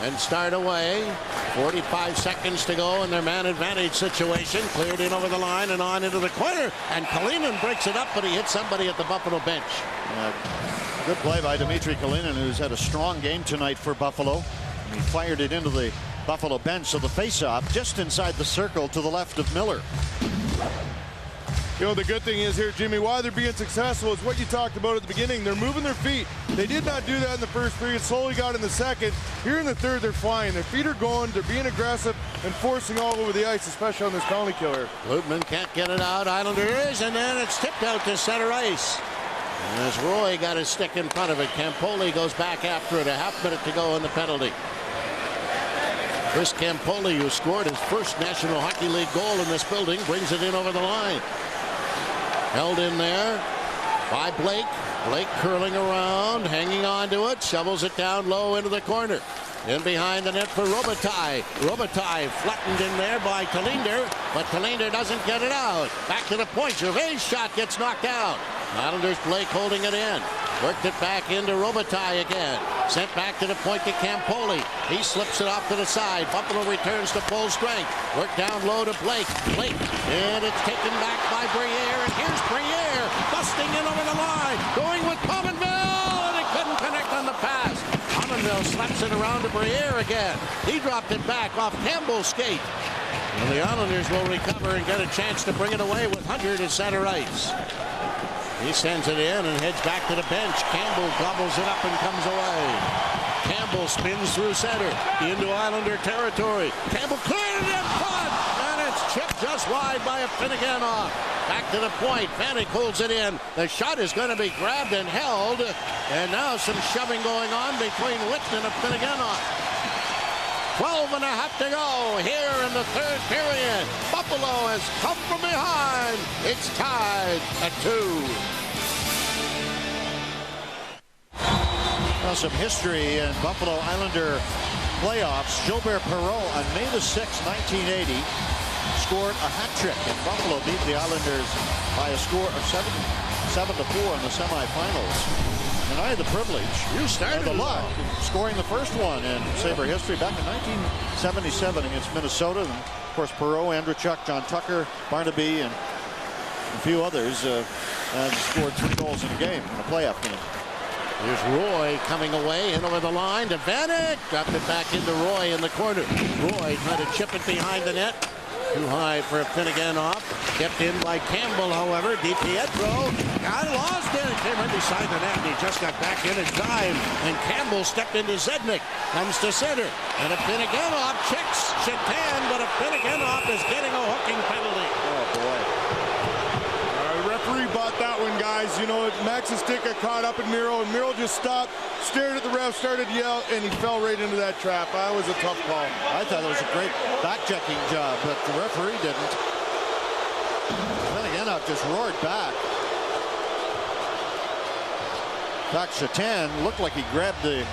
D: and start away. 45 seconds to go in their man advantage situation. Cleared in over the line and on into the corner. And Kalinin breaks it up, but he hits somebody at the Buffalo bench.
E: Good play by Dmitry Kalinin, who's had a strong game tonight for Buffalo. He fired it into the Buffalo bench, so the face-off just inside the circle to the left of Miller.
F: You know, the good thing is here, Jimmy, why they're being successful is what you talked about at the beginning. They're moving their feet. They did not do that in the first period. Slowly got in the second. Here in the third, they're flying. Their feet are going. They're being aggressive and forcing all over the ice, especially on this penalty killer.
D: Lutman can't get it out. Islanders, and then it's tipped out to center ice. And as Roy got his stick in front of it, Campoli goes back after it. A half minute to go in the penalty. Chris Campoli, who scored his first National Hockey League goal in this building, brings it in over the line. Held in there by Blake. Blake curling around, hanging on to it, shovels it down low into the corner. In behind the net for Robitaille. Robitaille flattened in there by Kalinder, but Kalinder doesn't get it out. Back to the point. Gervais' shot gets knocked out. Islanders Blake holding it in. Worked it back into Robitaille again. Sent back to the point to Campoli. He slips it off to the side. Buffalo returns to full strength. Work down low to Blake. Blake. And it's taken back by Briere. And here's Briere busting in over the line. Going with Pominville. And it couldn't connect on the pass. Pominville slaps it around to Briere again. He dropped it back off Campbell's skate. And the Islanders will recover and get a chance to bring it away with Hunter to center ice. He sends it in and heads back to the bench. Campbell gobbles it up and comes away. Campbell spins through center into Islander territory. Campbell cleared it in front, and it's chipped just wide by a Finneganoff. Back to the point. Vanek holds it in. The shot is going to be grabbed and held, and now some shoving going on between Whitman and Finneganoff. 12 and a half to go here in the third period. Buffalo has come from behind. It's tied at 2.
E: Well, some history in Buffalo Islander playoffs. Gilbert Perreault on May the 6th, 1980, scored a hat trick, and Buffalo beat the Islanders by a score of 7-4 in the semifinals. And I had the privilege, the luck, scoring the first one in Sabre history back in 1977 against Minnesota. And of course, Perreault, Andrechuk, John Tucker, Barnaby, and a few others have scored 3 goals in a game, in a playoff game.
D: Here's Roy coming away, in over the line to Vanek. Dropped it back into Roy in the corner. Roy trying to chip it behind the net. Too high for Finnegan off. Kept in by Campbell, however. DiPietro got lost in it. Came right beside the net, and he just got back in time. And Campbell stepped into Zednik. Comes to center. And a Finneganov checks Shatan, but a Finneganov is getting a hooking penalty.
E: Oh, boy.
F: The referee bought that one, guys. You know, Max's stick got caught up in Miro, and Miro just stopped, stared at the ref, started to yell, and he fell right into that trap. That was a tough call.
E: I thought it was a great back-checking job, but the referee didn't. Finneganov just roared back. In fact, Shatan looked like he grabbed the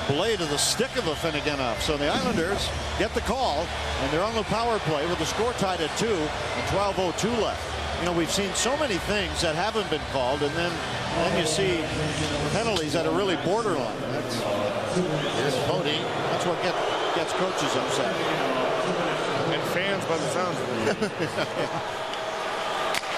E: blade of the stick of a Finneganov. So the Islanders get the call, and they're on the power play with the score tied at 2 and 12:02 left. You know, we've seen so many things that haven't been called, and then you see penalties that are really borderline.
D: Here's Cody.
E: That's what gets coaches upset.
F: And fans, by the sounds of it.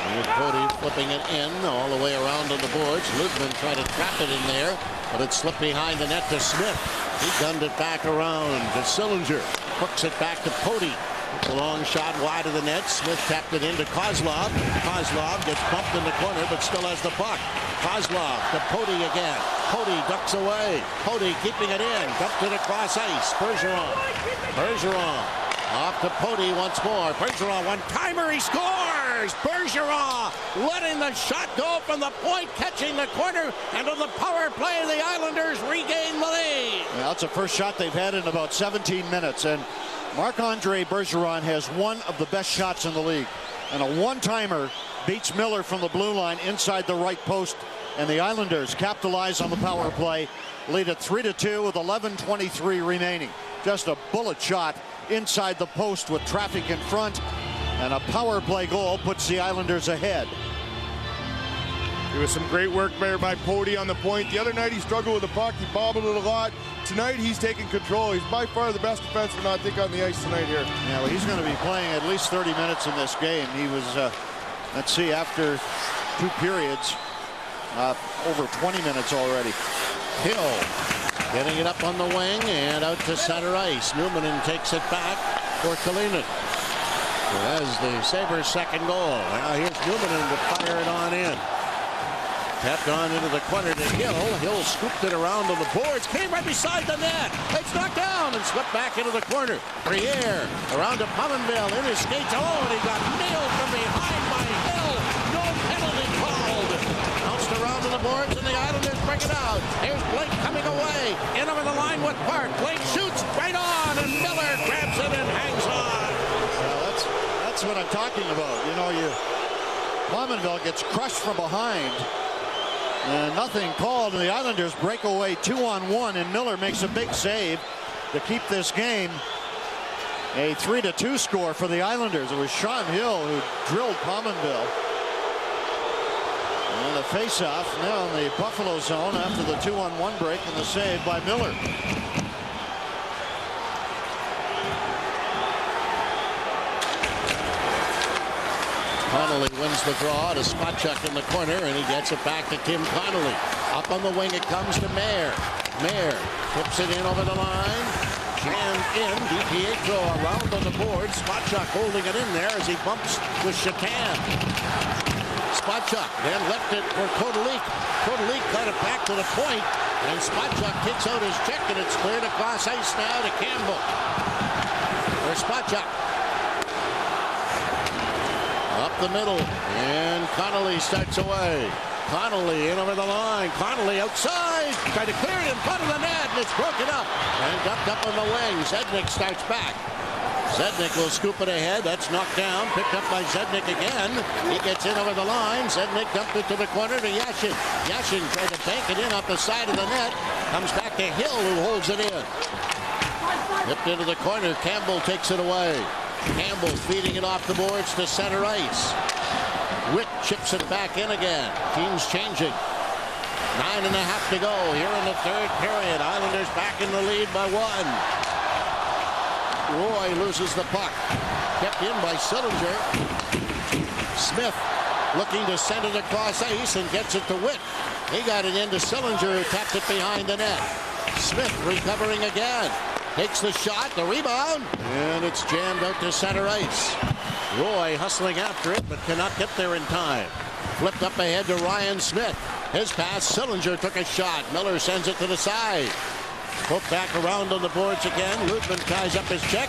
D: Here's Cody flipping it in all the way around on the boards. Ludman tried to trap it in there, but it slipped behind the net to Smith. He gunned it back around to Sillinger. Hooks it back to Pody. A long shot wide of the net. Smith tapped it into Kozlov. Kozlov gets bumped in the corner, but still has the puck. Kozlov to Pody again. Pody ducks away. Pody keeping it in. Dumped it across ice. Bergeron. Bergeron. Off to Pody once more. Bergeron, one-timer, he scores! Bergeron letting the shot go from the point, catching the corner, and on the power play, the Islanders regain the lead.
E: Yeah, that's the first shot they've had in about 17 minutes, and Marc-Andre Bergeron has one of the best shots in the league. And a one-timer beats Miller from the blue line inside the right post, and the Islanders capitalize on the power play, lead at 3-2 with 11:23 remaining. Just a bullet shot inside the post with traffic in front, and a power play goal puts the Islanders ahead.
F: It was some great work there by Pody on the point. The other night he struggled with the puck. He bobbled it a lot. Tonight he's taking control. He's by far the best defenseman, I think, on the ice tonight here.
E: Yeah, well, he's going to be playing at least 30 minutes in this game. He was, let's see, after 2 periods, over 20 minutes already.
D: Hill getting it up on the wing and out to center ice. Newman takes it back for Kalinin. As the Sabres' second goal. Now here's Newman to fire it on in. Tapped on into the corner to Hill. Hill scooped it around on the boards. Came right beside the net. It's knocked down and slipped back into the corner. Briere around to Pominville in his skates. Oh, and he got nailed from behind by Hill. No penalty called. Bounced around to the boards and the Islanders bring it out. Here's Blake coming away. In over the line with Park. Blake shoots right on and Miller grabs it and hangs on.
E: Well, that's what I'm talking about. You know, Pominville gets crushed from behind. And nothing called, and the Islanders break away 2-on-1, and Miller makes a big save to keep this game a 3-2 score for the Islanders. It was Sean Hill who drilled Pominville. And the face-off now in the Buffalo zone after the 2-on-1 break, and the save by Miller.
D: Connolly wins the draw to Spotchuk in the corner, and he gets it back to Tim Connolly. Up on the wing it comes to Mayer. Mayer tips it in over the line. Jammed in. DiPietro around on the board. Spotchuk holding it in there as he bumps with Shatan. Spotchuk then left it for Kotelik. Kotelik got it back to the point, and Spotchuk kicks out his check, and it's cleared across ice now to Campbell. For Spotchuk. Up the middle, and Connolly starts away. Connolly in over the line. Connolly outside. Tried to clear it in front of the net, and it's broken up. And dumped up on the wing. Zednik starts back. Zednik will scoop it ahead. That's knocked down. Picked up by Zednik again. He gets in over the line. Zednik dumped it to the corner to Yashin. Yashin tried to bank it in off the side of the net. Comes back to Hill, who holds it in. Tipped into the corner. Campbell takes it away. Campbell feeding it off the boards to center ice. Witt chips it back in again. Teams changing. 9.5 to go here in the third period. Islanders back in the lead by 1. Roy loses the puck. Kept in by Sillinger. Smith looking to send it across ice and gets it to Witt. He got it into Sillinger, who tapped it behind the net. Smith recovering again. Takes the shot, the rebound, and it's jammed out to center ice. Roy hustling after it, but cannot get there in time. Flipped up ahead to Ryan Smith. His pass, Sillinger took a shot. Miller sends it to the side. Put back around on the boards again. Lutman ties up his check.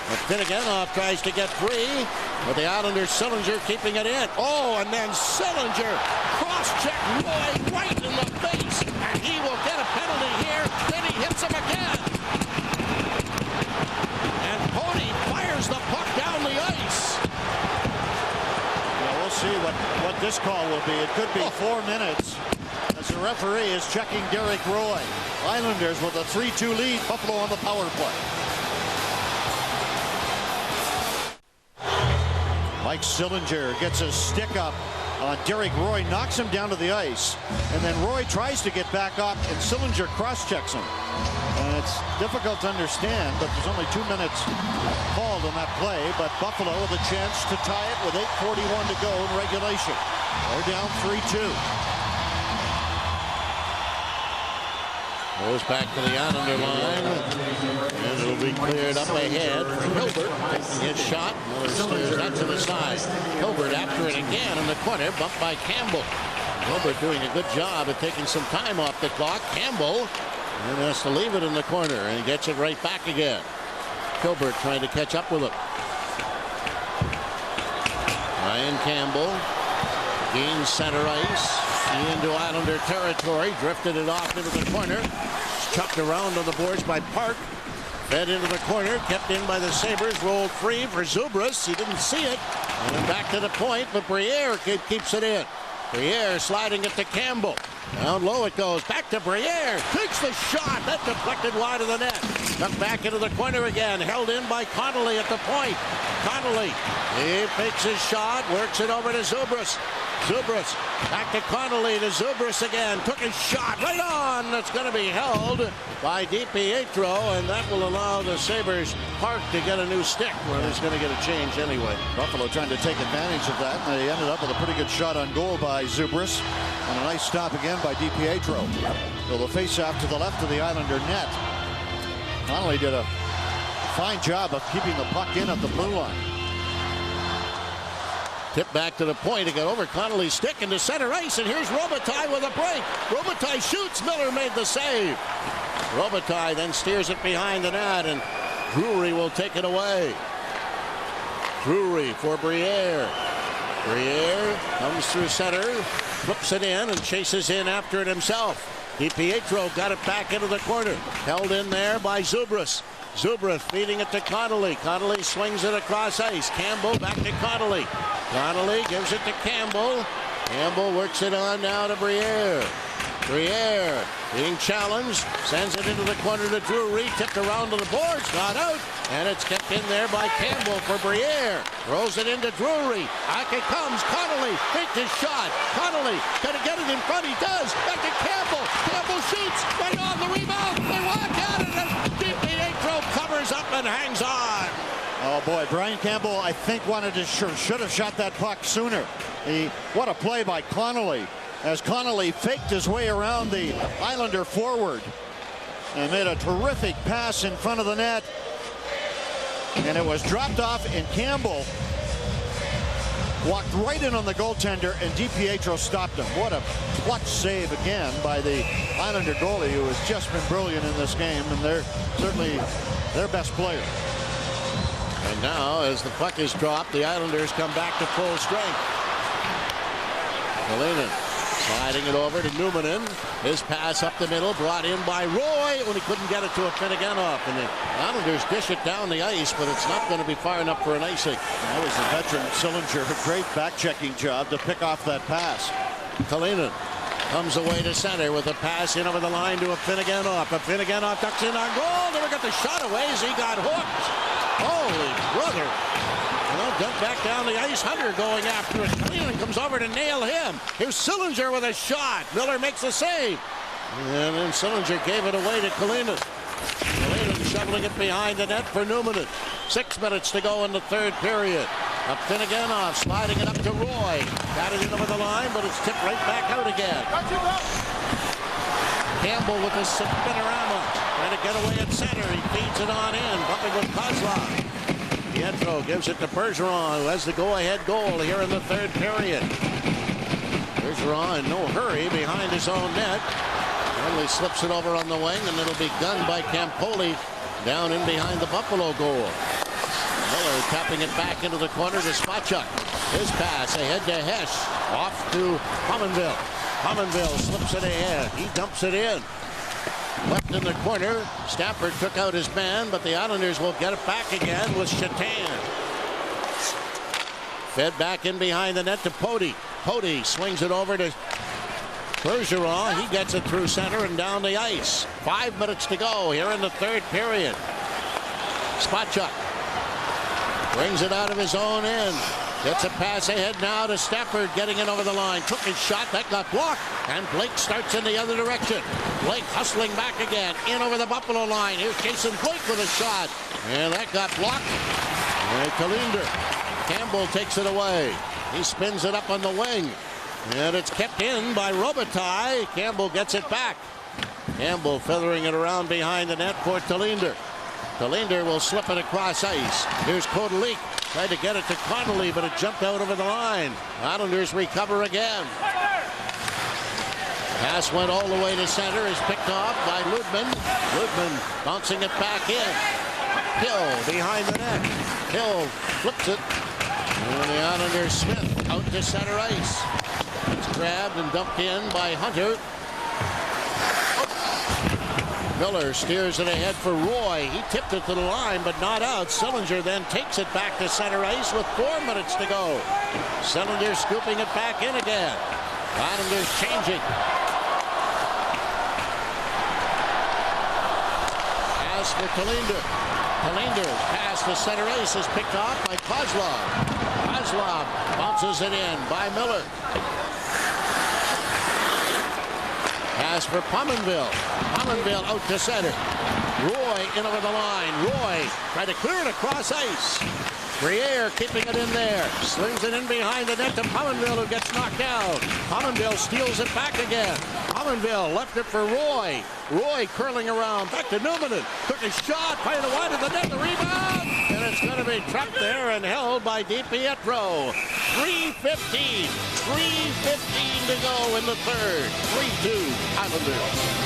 D: But Finneganov tries to get free. But the Islanders, Sillinger keeping it in. Oh, and then Sillinger cross-check Roy right in the face. And he will get a penalty here. Then he hits him again. And Pony fires the puck down the ice.
E: Well, we'll see what this call will be. It could be 4 minutes as the referee is checking Derek Roy. Islanders with a 3-2 lead. Buffalo on the power play. Mike Sillinger gets a stick up on Derek Roy, knocks him down to the ice, and then Roy tries to get back up, and Sillinger cross-checks him. And it's difficult to understand, but there's only 2 minutes called on that play, but Buffalo with a chance to tie it with 8:41 to go in regulation. They're down 3-2.
D: Goes back to the Islander line, and it'll be cleared up ahead. Hilbert taking his shot. Miller steers that to the side. Hilbert after it again in the corner, bumped by Campbell. Hilbert doing a good job of taking some time off the clock. Campbell and has to leave it in the corner, and gets it right back again. Hilbert trying to catch up with him. Ryan Campbell gains center ice. Into Islander territory, drifted it off into the corner. Chucked around on the boards by Park. Fed into the corner, kept in by the Sabres, rolled free for Zubras. He didn't see it. And back to the point, but Briere keeps it in. Briere sliding it to Campbell. Down low it goes, back to Briere. Takes the shot, that deflected wide of the net. Tucked back into the corner again, held in by Connolly at the point. Connolly, he fakes his shot, works it over to Zubras. Zubras back to Connolly, to Zubras again. Took his shot right on. That's going to be held by DiPietro, and that will allow the Sabres Park to get a new stick. Well, he's going to get a change anyway.
E: Buffalo trying to take advantage of that, and they ended up with a pretty good shot on goal by Zubras. And a nice stop again by DiPietro. So the face-off to the left of the Islander net. Connolly did a fine job of keeping the puck in at the blue line.
D: Tip back to the point to get over Connolly's stick into center ice, and here's Robitaille with a break. Robitaille shoots. Miller made the save. Robitaille then steers it behind the net, and Drury will take it away. Drury for Briere. Briere comes through center, flips it in, and chases in after it himself. DiPietro got it back into the corner. Held in there by Zubras. Zubras feeding it to Connolly. Connolly swings it across ice. Campbell back to Connolly. Connolly gives it to Campbell. Campbell works it on now to Briere. Briere being challenged. Sends it into the corner to Drury. Tipped around to the boards. Not out. And it's kept in there by Campbell for Briere. Throws it into Drury. Back it comes. Connolly faked his shot. Connolly got to get it in front. He does. Back to Campbell. Campbell shoots. Right on the rebound. They walk at it. And DiPietro covers up and hangs on.
E: Oh boy, Brian Campbell, I think should have shot that puck sooner. What a play by Connolly, as Connolly faked his way around the Islander forward and made a terrific pass in front of the net. And it was dropped off, and Campbell walked right in on the goaltender, and DiPietro stopped him. What a clutch save again by the Islander goalie, who has just been brilliant in this game, and they're certainly their best player.
D: And now, as the puck is dropped, the Islanders come back to full strength. Kalinin sliding it over to Numanen. His pass up the middle, brought in by Roy when he couldn't get it to a Finneganov. And the Islanders dish it down the ice, but it's not going to be far enough for an icing.
E: That was the veteran Sillinger. A great back-checking job to pick off that pass.
D: Kalinin comes away to center with a pass in over the line to a Finneganov. A Finneganov ducks in on goal. Never got the shot away as he got hooked. Holy brother. Well, dumped back down the ice. Hunter going after it. Kalinin comes over to nail him. Here's Sillinger with a shot. Miller makes a save. And then Sillinger gave it away to Kalinin. Kalinin shoveling it behind the net for Numanen. 6 minutes to go in the third period. Up Finneganov, sliding it up to Roy. Got it in over the line, but it's tipped right back out again. Campbell with a spinorama. Trying to get away at center. He feeds it on in, bumping with Kozlov. Pietro gives it to Bergeron, who has the go-ahead goal here in the third period. Bergeron in no hurry behind his own net. Stanley slips it over on the wing, and it'll be gunned by Campoli down in behind the Buffalo goal. Miller tapping it back into the corner to Spacek. His pass ahead to Hesh. Off to Pominville. Pominville slips it ahead. He dumps it in. Left in the corner. Stafford took out his man, but the Islanders will get it back again with Chatan. Fed back in behind the net to Poti. Poti swings it over to Bergeron. He gets it through center and down the ice. 5 minutes to go here in the third period. Spacek brings it out of his own end. Gets a pass ahead now to Stafford, getting it over the line. Took his shot, that got blocked, and Blake starts in the other direction. Blake hustling back again, in over the Buffalo line. Here's Jason Blake with a shot, and that got blocked. And Kalinder. Campbell takes it away. He spins it up on the wing, and it's kept in by Robitaille. Campbell gets it back. Campbell feathering it around behind the net for Kalinder. Kalinder will slip it across ice. Here's Kotelik. Tried to get it to Connolly, but it jumped out over the line. Islanders recover again. Pass went all the way to center. Is picked off by Ludman. Ludman bouncing it back in. Hill behind the net. Hill flips it. And the Islanders Smith out to center ice. It's grabbed and dumped in by Hunter. Miller steers it ahead for Roy. He tipped it to the line, but not out. Sillinger then takes it back to center ice with 4 minutes to go. Sillinger scooping it back in again. Islanders changing. Pass for Kalinder. Kalinder's pass to center ice is picked off by Kozlov. Kozlov bounces it in by Miller. Pass for Pominville. Pominville out to center. Roy in over the line. Roy tried to clear it across ice. Briere keeping it in there. Slings it in behind the net to Pominville, who gets knocked out. Pominville steals it back again. Pominville left it for Roy. Roy curling around. Back to Newman. Took a shot. Fired it wide of the net. The rebound. And it's going to be trapped there and held by DiPietro. 3:15 to go in the third. 3-2 Islanders.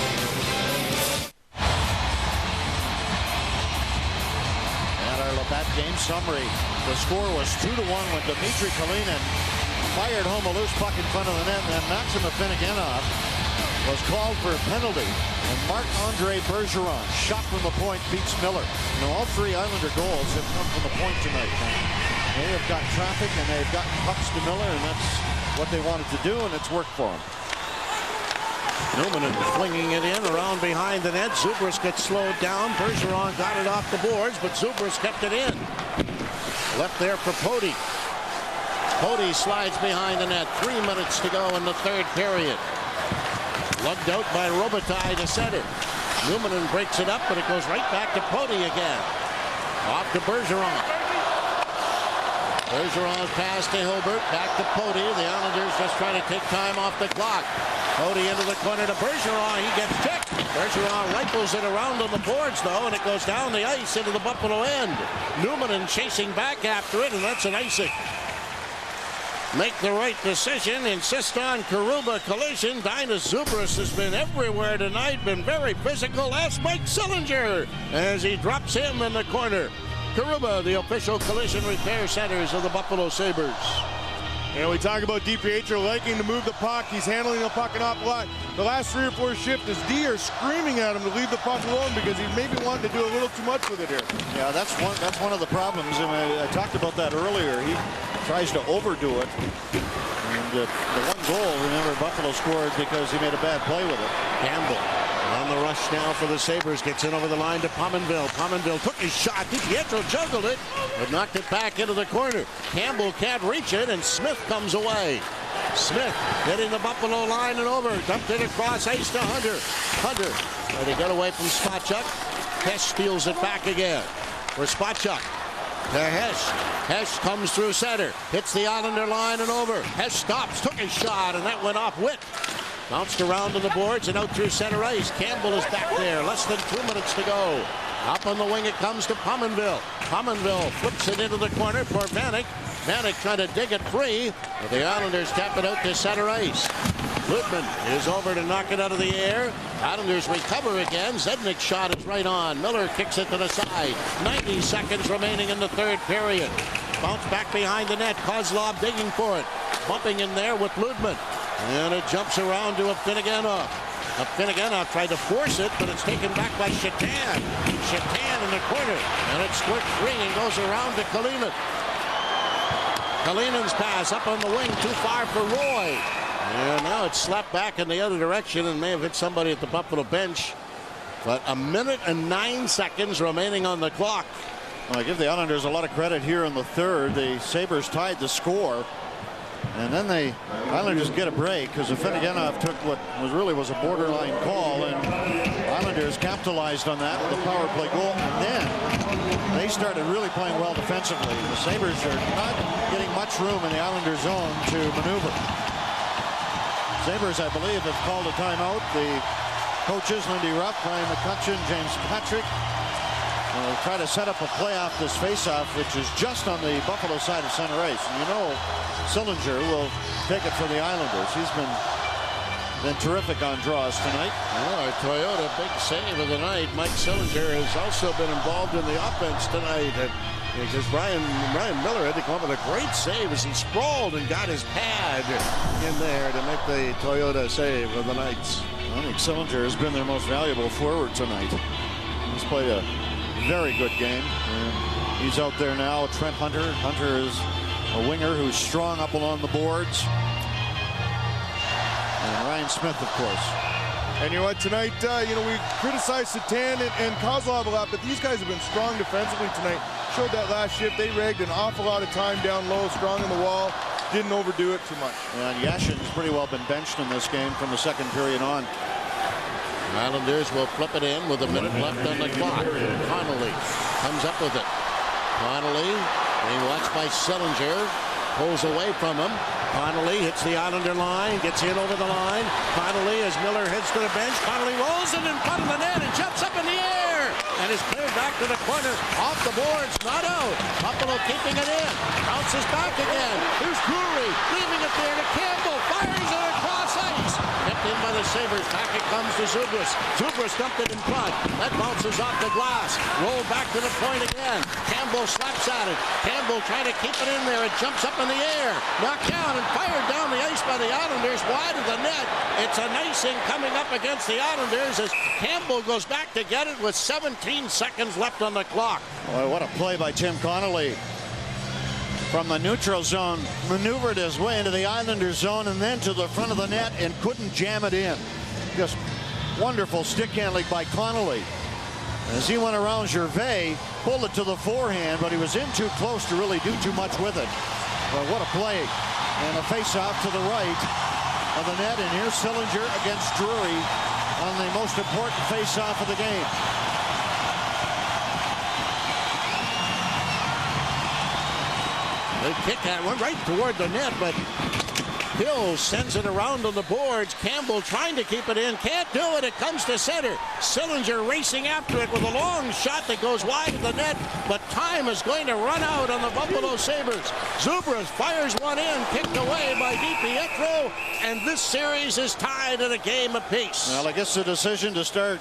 E: That game summary. The score was 2-1 when Dmitry Kalinin fired home a loose puck in front of the net, and then Maxim Afinogenov was called for a penalty, and Marc-Andre Bergeron shot from the point, beats Miller. You know, all three Islander goals have come from the point tonight. They have got traffic and they've gotten pucks to Miller, and that's what they wanted to do, and it's worked for them.
D: Newman flinging it in around behind the net. Zubris gets slowed down. Bergeron got it off the boards, but Zubris kept it in. Left there for Poti. Poti slides behind the net. 3 minutes to go in the third period. Lugged out by Robitaille to center. Newman breaks it up, but it goes right back to Poti again. Off to Bergeron. Bergeron's pass to Hilbert. Back to Poti. The Islanders just trying to take time off the clock. Poti into the corner to Bergeron. He gets kicked. Bergeron rifles it around on the boards, though, and it goes down the ice into the Buffalo end. Newman chasing back after it, and that's an icing. Make the right decision. Insist on Karuba collision. Dinas Zubris has been everywhere tonight. Been very physical. Ask Mike Sillinger as he drops him in the corner. Karuba, the official collision repair centers of the Buffalo Sabres.
F: You know, we talk about DiPietro liking to move the puck. He's handling the puck an awful lot. The last 3 or 4 shifts, his D are screaming at him to leave the puck alone because he maybe wanted to do a little too much with it here.
E: Yeah, that's one of the problems, and I talked about that earlier. He tries to overdo it. And the one goal, remember, Buffalo scored because he made a bad play with it.
D: Campbell on the rush now for the Sabres. Gets in over the line to Pominville. Pominville took his shot. DiPietro juggled it, but knocked it back into the corner. Campbell can't reach it, and Smith comes away. Smith hitting the Buffalo line and over. Dumped it across ice to Hunter. Hunter trying to get away from Spacek. Hess steals it back again for Spacek. to Hess. Hess comes through center. Hits the Islander line and over. Hess stops, took a shot, and that went off Witt. Bounced around to the boards and out through center ice. Campbell is back there. Less than 2 minutes to go. Up on the wing it comes to Pominville. Pominville flips it into the corner for Vanek. Vanek trying to dig it free, but the Islanders tap it out to center ice. Ludman is over to knock it out of the air. Islanders recover again. Zednik's shot is right on. Miller kicks it to the side. 90 seconds remaining in the third period. Bounce back behind the net. Kozlov digging for it. Bumping in there with Ludman. And it jumps around to a Finneganov. A Finneganov tried to force it, but it's taken back by Shatan. Shatan in the corner. And it squirts free and goes around to Kalinin. Kalinen's pass up on the wing, too far for Roy. And now it's slapped back in the other direction and may have hit somebody at the Buffalo bench. But 1 minute and 9 seconds remaining on the clock.
E: Well, I give the Islanders a lot of credit here in the third. The Sabres tied the score. And then the Islanders get a break because Finneganov took what was a borderline call, and Islanders capitalized on that with a power play goal. And then they started really playing well defensively. The Sabres are not getting much room in the Islanders zone to maneuver. Sabres, I believe, have called a timeout. The coaches, Lindy Ruff, Brian McCutcheon, James Patrick, will try to set up a play off this faceoff, which is just on the Buffalo side of center ice. And you know, Sillinger will take it for the Islanders. He's been terrific on draws tonight.
D: Oh, Toyota, big save of the night. Mike Sillinger has also been involved in the offense tonight. Because Ryan Miller had to come up with a great save as he sprawled and got his pad in there to make the Toyota save of the Knights.
E: I think Sillinger has been their most valuable forward tonight. He's played a very good game. And he's out there now. Trent Hunter. Hunter is a winger who's strong up along the boards. And Ryan Smith, of course.
F: And you know what, tonight, we criticized Satan and Kozlov a lot, but these guys have been strong defensively tonight. Showed that last shift. They ragged an awful lot of time down low, strong in the wall. Didn't overdo it too much.
E: And Yashin's pretty well been benched in this game from the second period on.
D: Islanders will flip it in with a minute left on the clock. Connolly comes up with it. Connolly being watched by Sillinger. Pulls away from him. Connolly hits the Islander line. Gets in over the line. Connolly as Miller heads to the bench. Connolly rolls it in front of the net and jumps up in the air. And is cleared back to the corner. Off the boards. Not out. Buffalo keeping it in. Bounces back again. Here's Drury leaving it there to Campbell. Fires it across ice. Kept in by the Sabres. Back it comes to Zubras. Zubras dumped it in front. That bounces off the glass. Rolled back to the point again. Campbell slaps at it. Campbell trying to keep it in there. It jumps up in the air. Knocked down and fired down the ice by the Islanders. Wide of the net. It's an icing coming up against the Islanders as Campbell goes back to get it with 17 seconds left on the clock.
E: Boy, what a play by Tim Connolly. From the neutral zone, maneuvered his way into the Islanders zone and then to the front of the net and couldn't jam it in. Just wonderful stick handling by Connolly. As he went around Gervais, pulled it to the forehand, but he was in too close to really do too much with it. But what a play. And a face-off to the right of the net. And here's Sillinger against Drury on the most important face-off of the game.
D: They kick that one right toward the net, but Hill sends it around on the boards. Campbell trying to keep it in. Can't do it. It comes to center. Sillinger racing after it with a long shot that goes wide of the net, but time is going to run out on the Buffalo Sabres. Zubras fires one in, kicked away by DiPietro, and this series is tied at a game apiece.
E: Well, I guess the decision to start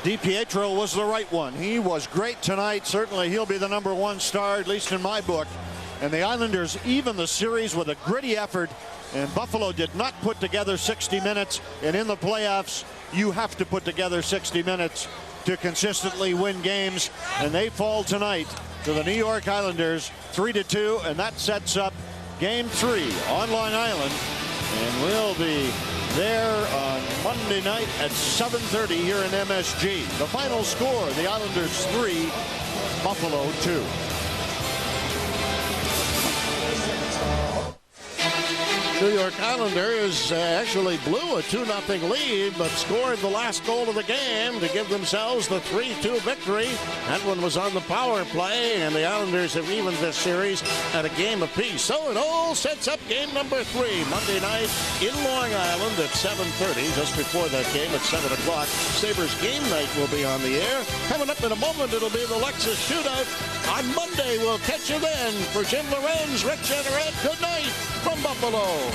E: DiPietro was the right one. He was great tonight. Certainly he'll be the #1 star, at least in my book. And the Islanders even the series with a gritty effort, and Buffalo did not put together 60 minutes. And in the playoffs, you have to put together 60 minutes to consistently win games. And they fall tonight to the New York Islanders 3-2, and that sets up Game 3 on Long Island. And we'll be there on Monday night at 7:30 here in MSG. The final score, the Islanders 3, Buffalo 2.
D: New York Islanders actually blew a 2-0 lead, but scored the last goal of the game to give themselves the 3-2 victory. That one was on the power play, and the Islanders have evened this series at a game apiece. So it all sets up game number 3, Monday night in Long Island at 7:30. Just before that game at 7 o'clock, Sabres game night will be on the air. Coming up in a moment, it'll be the Lexus Shootout. On Monday, we'll catch you then. For Jim Lorenz, Rick Jenneret, good night from Buffalo.